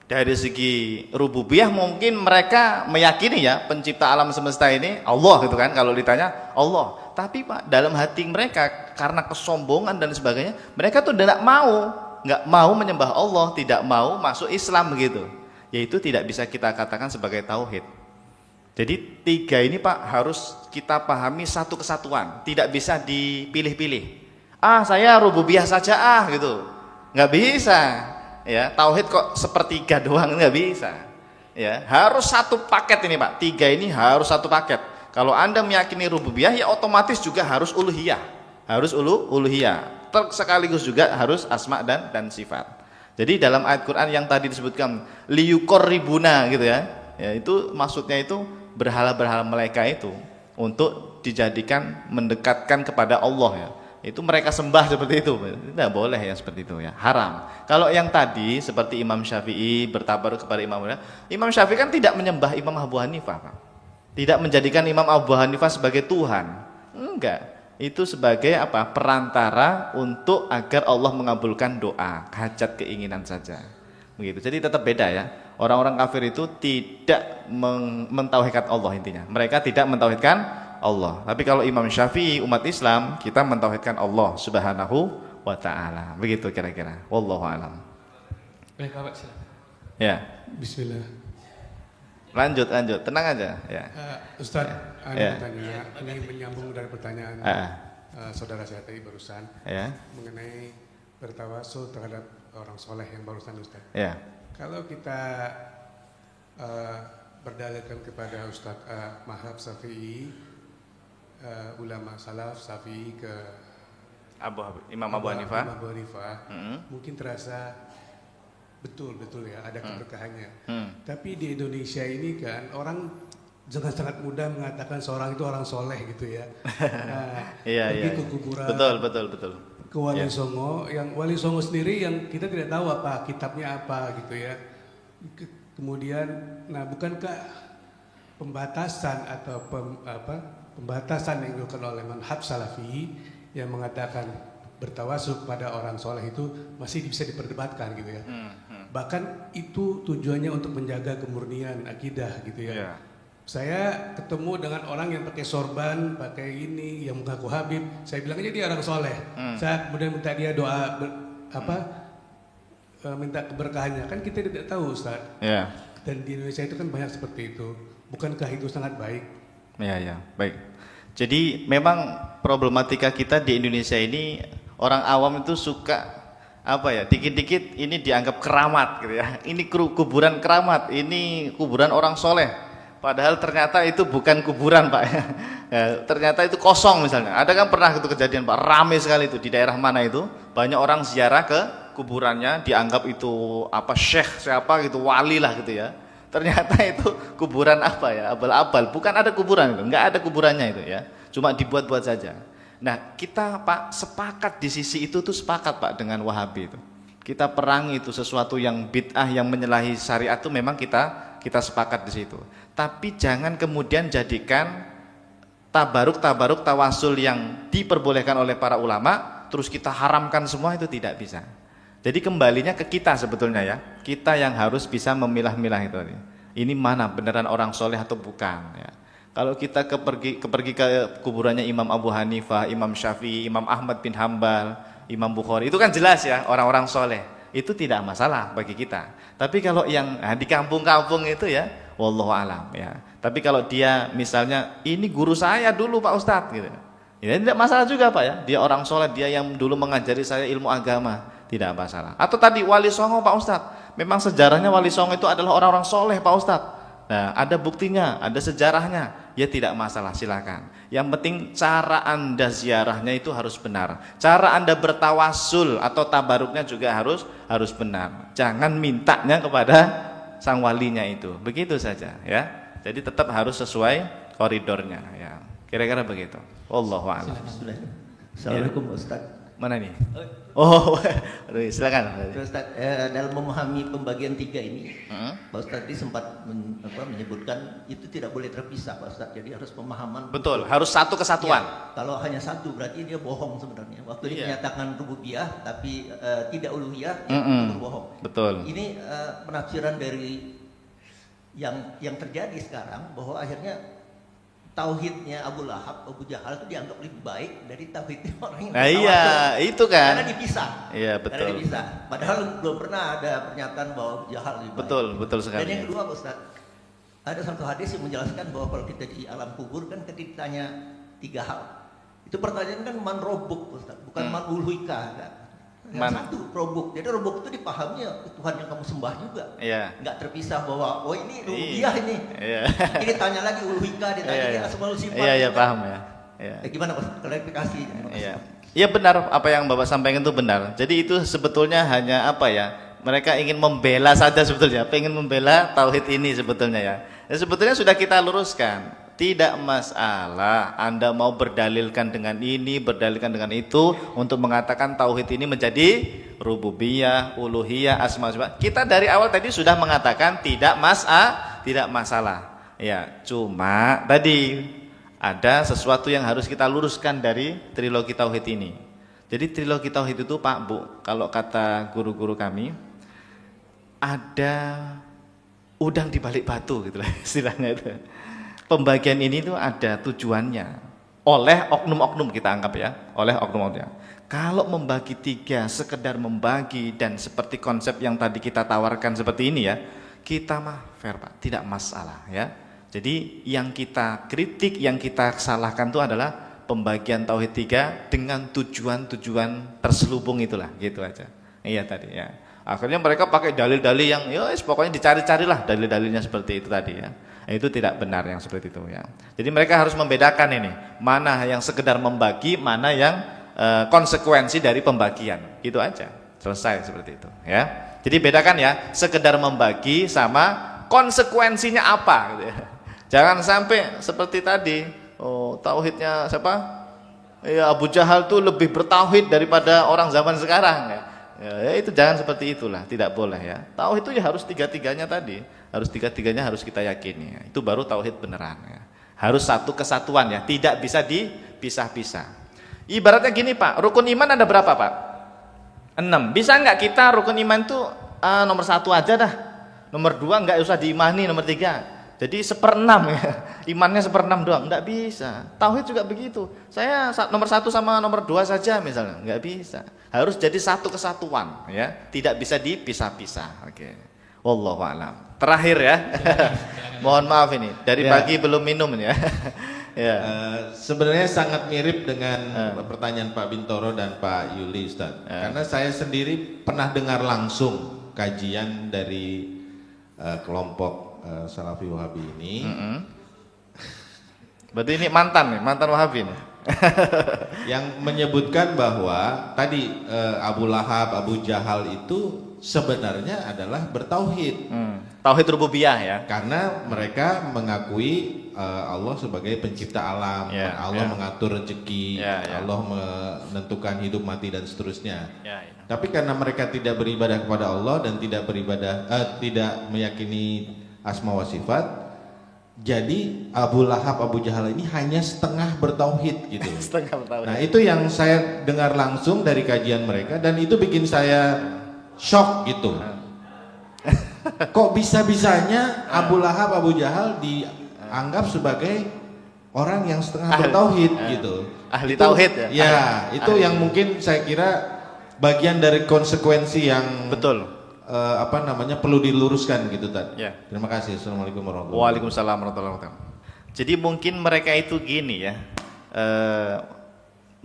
Dari segi rububiyah mungkin mereka meyakini ya pencipta alam semesta ini Allah gitu kan, kalau ditanya Allah. Tapi Pak, dalam hati mereka karena kesombongan dan sebagainya, mereka tuh nggak mau menyembah Allah, tidak mau masuk Islam begitu. Yaitu tidak bisa kita katakan sebagai tauhid. Jadi tiga ini Pak harus kita pahami satu kesatuan, tidak bisa dipilih-pilih. Saya rububiyah saja gitu, nggak bisa. Ya, tauhid kok sepertiga doang, nggak bisa. Ya, harus satu paket ini Pak. Tiga ini harus satu paket. Kalau Anda meyakini rububiyah, ya otomatis juga harus uluhiyah. Harus uluhiyah. Sekaligus juga harus asma dan sifat. Jadi dalam ayat Quran yang tadi disebutkan liyuqarribuna gitu ya. Ya, itu maksudnya itu berhala-berhala mereka itu untuk dijadikan mendekatkan kepada Allah ya. Itu mereka sembah seperti itu, tidak boleh ya seperti itu ya, haram. Kalau yang tadi seperti Imam Syafi'i bertabaruk kepada Imam Syafi'i kan tidak menyembah Imam Abu Hanifah Pak. Tidak menjadikan Imam Abu Hanifah sebagai Tuhan, enggak. Itu sebagai apa? Perantara untuk agar Allah mengabulkan doa, hajat keinginan saja. Begitu. Jadi tetap beda ya. Orang-orang kafir itu tidak mentauhidkan Allah intinya. Mereka tidak mentauhidkan Allah. Tapi kalau Imam Syafi'i umat Islam, kita mentauhidkan Allah Subhanahu wa taala. Begitu kira-kira. Wallahu alam. Baik, Bapak silakan. Ya. Bismillah. Lanjut. Tenang aja ya. Ustaz, Ya. bertanya, ini menyambung dari pertanyaan saudara saya tadi barusan Ya. mengenai bertawasul terhadap orang soleh yang barusan Ustaz. Ya. Kalau kita berdalilkan kepada Ustaz Mahab Syafi'i, ulama salaf Syafi'i ke Imam Abu Hanifah. Imam Abu Hanifah, mungkin terasa betul ya ada keberkahannya. Tapi di Indonesia ini kan orang dengan sangat mudah mengatakan seorang itu orang soleh gitu ya. Pergi ke kuburan. Betul. Ke Wali Songo, yang Wali Songo sendiri yang kita tidak tahu apa kitabnya apa gitu ya. Kemudian, bukankah pembatasan atau pembatasan yang dilakukan oleh manhaj Salafi yang mengatakan bertawasul pada orang soleh itu masih bisa diperdebatkan gitu ya. Bahkan itu tujuannya untuk menjaga kemurnian akidah gitu ya. Saya ketemu dengan orang yang pakai sorban, pakai ini, yang mengaku Habib. Saya bilang aja dia orang soleh. Saya kemudian minta dia doa minta keberkahannya. Kan kita tidak tahu Ustaz. Dan di Indonesia itu kan banyak seperti itu. Bukankah itu sangat baik? Ya, baik. Jadi memang problematika kita di Indonesia ini, orang awam itu suka dikit-dikit ini dianggap keramat gitu ya. Ini kuburan keramat, ini kuburan orang soleh. Padahal ternyata itu bukan kuburan Pak ya, ternyata itu kosong misalnya. Ada kan pernah itu kejadian Pak, ramai sekali itu di daerah mana itu, banyak orang ziarah ke kuburannya, dianggap itu syekh siapa gitu, wali lah gitu ya. Ternyata itu kuburan abal-abal, bukan ada kuburan itu, enggak ada kuburannya itu ya, cuma dibuat-buat saja. Nah kita Pak sepakat di sisi itu tuh sepakat Pak dengan Wahabi itu. Kita perangi itu sesuatu yang bid'ah yang menyalahi syariat itu, memang kita sepakat di situ. Tapi jangan kemudian jadikan tabaruk tawasul yang diperbolehkan oleh para ulama terus kita haramkan semua, itu tidak bisa. Jadi kembalinya ke kita sebetulnya ya. Kita yang harus bisa memilah-milah itu. Ini mana beneran orang soleh atau bukan ya. Kalau kita pergi ke kuburannya Imam Abu Hanifah, Imam Syafi'i, Imam Ahmad bin Hambal, Imam Bukhari, itu kan jelas ya orang-orang soleh. Itu tidak masalah bagi kita. Tapi kalau yang di kampung-kampung itu ya, wallahu alam ya. Tapi kalau dia misalnya ini guru saya dulu Pak Ustadz gitu, ya tidak masalah juga Pak ya. Dia orang soleh, dia yang dulu mengajari saya ilmu agama, tidak masalah. Atau tadi Wali Songo Pak Ustadz, memang sejarahnya Wali Songo itu adalah orang-orang soleh Pak Ustadz. Nah ada buktinya, ada sejarahnya, ya tidak masalah, silakan. Yang penting cara Anda ziarahnya itu harus benar. Cara Anda bertawasul atau tabaruknya juga harus benar. Jangan mintanya kepada sang walinya itu. Begitu saja ya. Jadi tetap harus sesuai koridornya ya. Kira-kira begitu. Wallahu a'lam. Assalamualaikum Ustaz. Mana nih? Oh, aduh, silakan. Ustaz, dalam memahami pembagian 3 ini, Pak Ustaz tadi sempat menyebutkan itu tidak boleh terpisah Pak Ustaz. Jadi harus pemahaman. Betul, harus satu kesatuan. Ya, kalau hanya satu berarti dia bohong sebenarnya. Waktu dia menyatakan rububiyah tapi tidak uluhiyah, itu bohong. Betul. Ini penafsiran dari yang terjadi sekarang bahwa akhirnya tauhidnya Abu Lahab, Abu Jahal itu dianggap lebih baik dari tauhidnya orang yang Nah iya, itu kan. Karena dipisah. Iya, betul. Karena dipisah. Padahal belum pernah ada pernyataan bahwa Abu Jahal lebih baik. Betul, betul sekali. Dan yang kedua, Pak Ustaz, ada satu hadis yang menjelaskan bahwa kalau kita di alam kubur kan ketika ditanya 3 hal. Itu pertanyaan kan man robuk, Pak Ustaz, bukan man uluhika kan. Yang satu robuk. Jadi robuk itu dipahami Tuhan yang kamu sembah juga. Iya. Nggak terpisah bahwa oh ini rububiyah ini. Iya. Ini ditanya lagi uluhika, ditanya lagi asmaul sifat. Iya, paham ya. Iya. Gimana Pak? Klarifikasi. Iya. Iya benar apa yang Bapak sampaikan itu benar. Jadi itu sebetulnya hanya apa ya? Mereka ingin membela saja sebetulnya, pengen membela tauhid ini sebetulnya ya. Dan sebetulnya sudah kita luruskan. Tidak masalah Anda mau berdalilkan dengan ini, berdalilkan dengan itu untuk mengatakan tauhid ini menjadi rububiyah, uluhiyah, asma wa sifat. Kita dari awal tadi sudah mengatakan tidak masalah. Ya, cuma tadi ada sesuatu yang harus kita luruskan dari trilogi tauhid ini. Jadi trilogi tauhid itu Pak Bu, kalau kata guru-guru kami ada udang di balik batu gitu lah istilahnya itu. Pembagian ini tuh ada tujuannya oleh oknum-oknum, kita anggap ya, oleh oknum-oknum. Kalau membagi 3 sekedar membagi dan seperti konsep yang tadi kita tawarkan seperti ini ya, kita mah fair Pak, tidak masalah ya. Jadi yang kita kritik, yang kita salahkan itu adalah pembagian tauhid 3 dengan tujuan-tujuan terselubung itulah, gitu aja. Iya tadi ya. Akhirnya mereka pakai dalil-dalil yang ya pokoknya dicari-carilah dalil-dalilnya seperti itu tadi ya. Itu tidak benar yang seperti itu ya. Jadi mereka harus membedakan ini, mana yang sekedar membagi, mana yang konsekuensi dari pembagian. Itu aja. Selesai seperti itu ya. Jadi bedakan ya, sekedar membagi sama konsekuensinya apa gitu ya. Jangan sampai seperti tadi, oh tauhidnya siapa? Ya Abu Jahal tuh lebih bertauhid daripada orang zaman sekarang ya. Ya, itu jangan seperti itulah, tidak boleh ya. Tauhid itu ya harus 3-3-nya tadi, harus 3-3-nya harus kita yakini ya. Itu baru tauhid beneran ya. Harus satu kesatuan ya, tidak bisa dipisah-pisah. Ibaratnya gini Pak, rukun iman ada berapa Pak? 6. Bisa nggak kita rukun iman itu nomor 1 aja dah, nomor 2 nggak usah diimani, nomor 3. Jadi 1/6 ya, imannya 1/6 doang, nggak bisa. Tauhid juga begitu. Saya nomor 1 sama nomor 2 saja misalnya, nggak bisa. Harus jadi satu kesatuan ya, tidak bisa dipisah-pisah. Oke. Wallahu a'lam. Terakhir ya. Mohon maaf ini, dari pagi belum minum ya. Ya. Sebenarnya sangat mirip dengan pertanyaan Pak Bintoro dan Pak Yuli Ustaz. Karena saya sendiri pernah dengar langsung kajian dari kelompok Salafi Wahabi ini. Berarti ini mantan Wahabi nih. Yang menyebutkan bahwa tadi Abu Lahab, Abu Jahal itu sebenarnya adalah bertauhid. Tauhid rububiyah ya. Karena mereka mengakui Allah sebagai pencipta alam, Allah mengatur rezeki, Allah menentukan hidup mati dan seterusnya. Tapi karena mereka tidak beribadah kepada Allah dan tidak tidak meyakini asma wa sifat, jadi Abu Lahab, Abu Jahal ini hanya setengah bertauhid gitu. Setengah bertauhid. Nah itu yang saya dengar langsung dari kajian mereka dan itu bikin saya shock gitu. Kok bisa-bisanya Abu Lahab, Abu Jahal dianggap sebagai orang yang setengah bertauhid gitu. Ahli tauhid ya. Ya, itu yang mungkin saya kira bagian dari konsekuensi yang betul. Perlu diluruskan gitu tadi. Ya. Terima kasih. Assalamualaikum warahmatullahi wabarakatuh. Waalaikumsalam warahmatullahi wabarakatuh. Jadi mungkin mereka itu gini ya,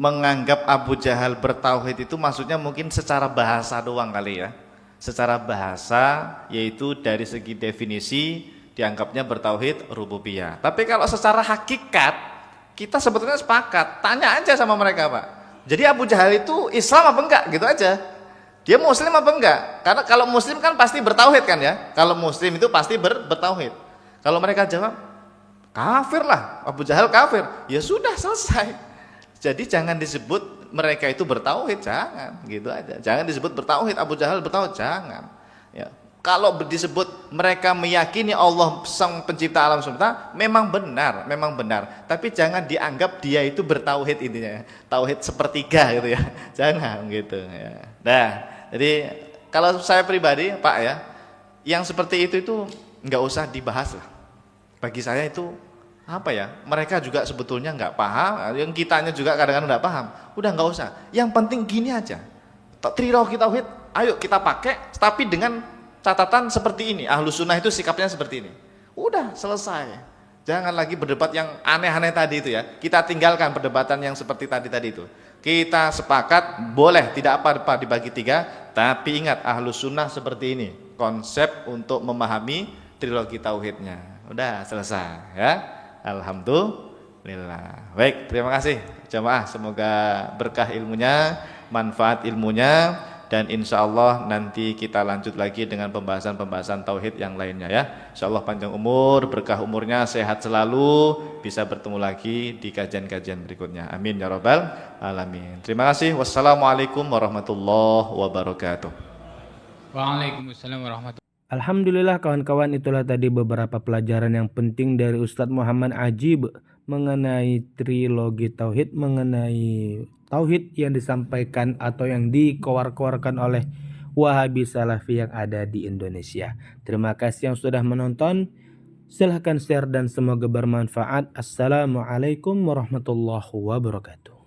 menganggap Abu Jahal bertauhid itu maksudnya mungkin secara bahasa doang kali ya. Secara bahasa yaitu dari segi definisi dianggapnya bertauhid rububiyah. Tapi kalau secara hakikat kita sebetulnya sepakat. Tanya aja sama mereka Pak. Jadi Abu Jahal itu Islam apa enggak gitu aja. Dia muslim apa enggak? Karena kalau muslim kan pasti bertauhid kan ya. Kalau muslim itu pasti bertauhid. Kalau mereka jawab kafir lah, Abu Jahal kafir. Ya sudah selesai. Jadi jangan disebut mereka itu bertauhid, jangan, gitu aja. Jangan disebut bertauhid, Abu Jahal bertauhid, jangan. Ya. Kalau disebut mereka meyakini Allah sang pencipta alam semesta, memang benar. Tapi jangan dianggap dia itu bertauhid intinya, tauhid sepertiga gitu ya, jangan gitu. Ya. Nah, jadi kalau saya pribadi, Pak ya, yang seperti itu nggak usah dibahas lah. Bagi saya itu apa ya? Mereka juga sebetulnya nggak paham, yang kitanya juga kadang-kadang nggak paham. Udah nggak usah. Yang penting gini aja, trilogi tauhid, ayo kita pakai, tapi dengan catatan seperti ini. Ahlus sunnah itu sikapnya seperti ini. Udah selesai. Jangan lagi berdebat yang aneh-aneh tadi itu ya. Kita tinggalkan perdebatan yang seperti tadi itu. Kita sepakat boleh tidak apa-apa dibagi 3, tapi ingat ahlus sunnah seperti ini. Konsep untuk memahami trilogi tauhidnya. Udah selesai ya. Alhamdulillah. Baik, terima kasih jamaah. Semoga berkah ilmunya, manfaat ilmunya. Dan insya Allah nanti kita lanjut lagi dengan pembahasan tauhid yang lainnya ya. Insya Allah panjang umur, berkah umurnya, sehat selalu, bisa bertemu lagi di kajian-kajian berikutnya. Amin ya rabbal alamin. Terima kasih. Wassalamualaikum warahmatullahi wabarakatuh. Waalaikumsalam warahmatullahi wabarakatuh. Alhamdulillah kawan-kawan, itulah tadi beberapa pelajaran yang penting dari Ustadz Muhammad Ajib mengenai trilogi tauhid, mengenai tauhid yang disampaikan atau yang dikoar-koarkan oleh Wahabi Salafi yang ada di Indonesia. Terima kasih yang sudah menonton. Silahkan share dan semoga bermanfaat. Assalamualaikum warahmatullahi wabarakatuh.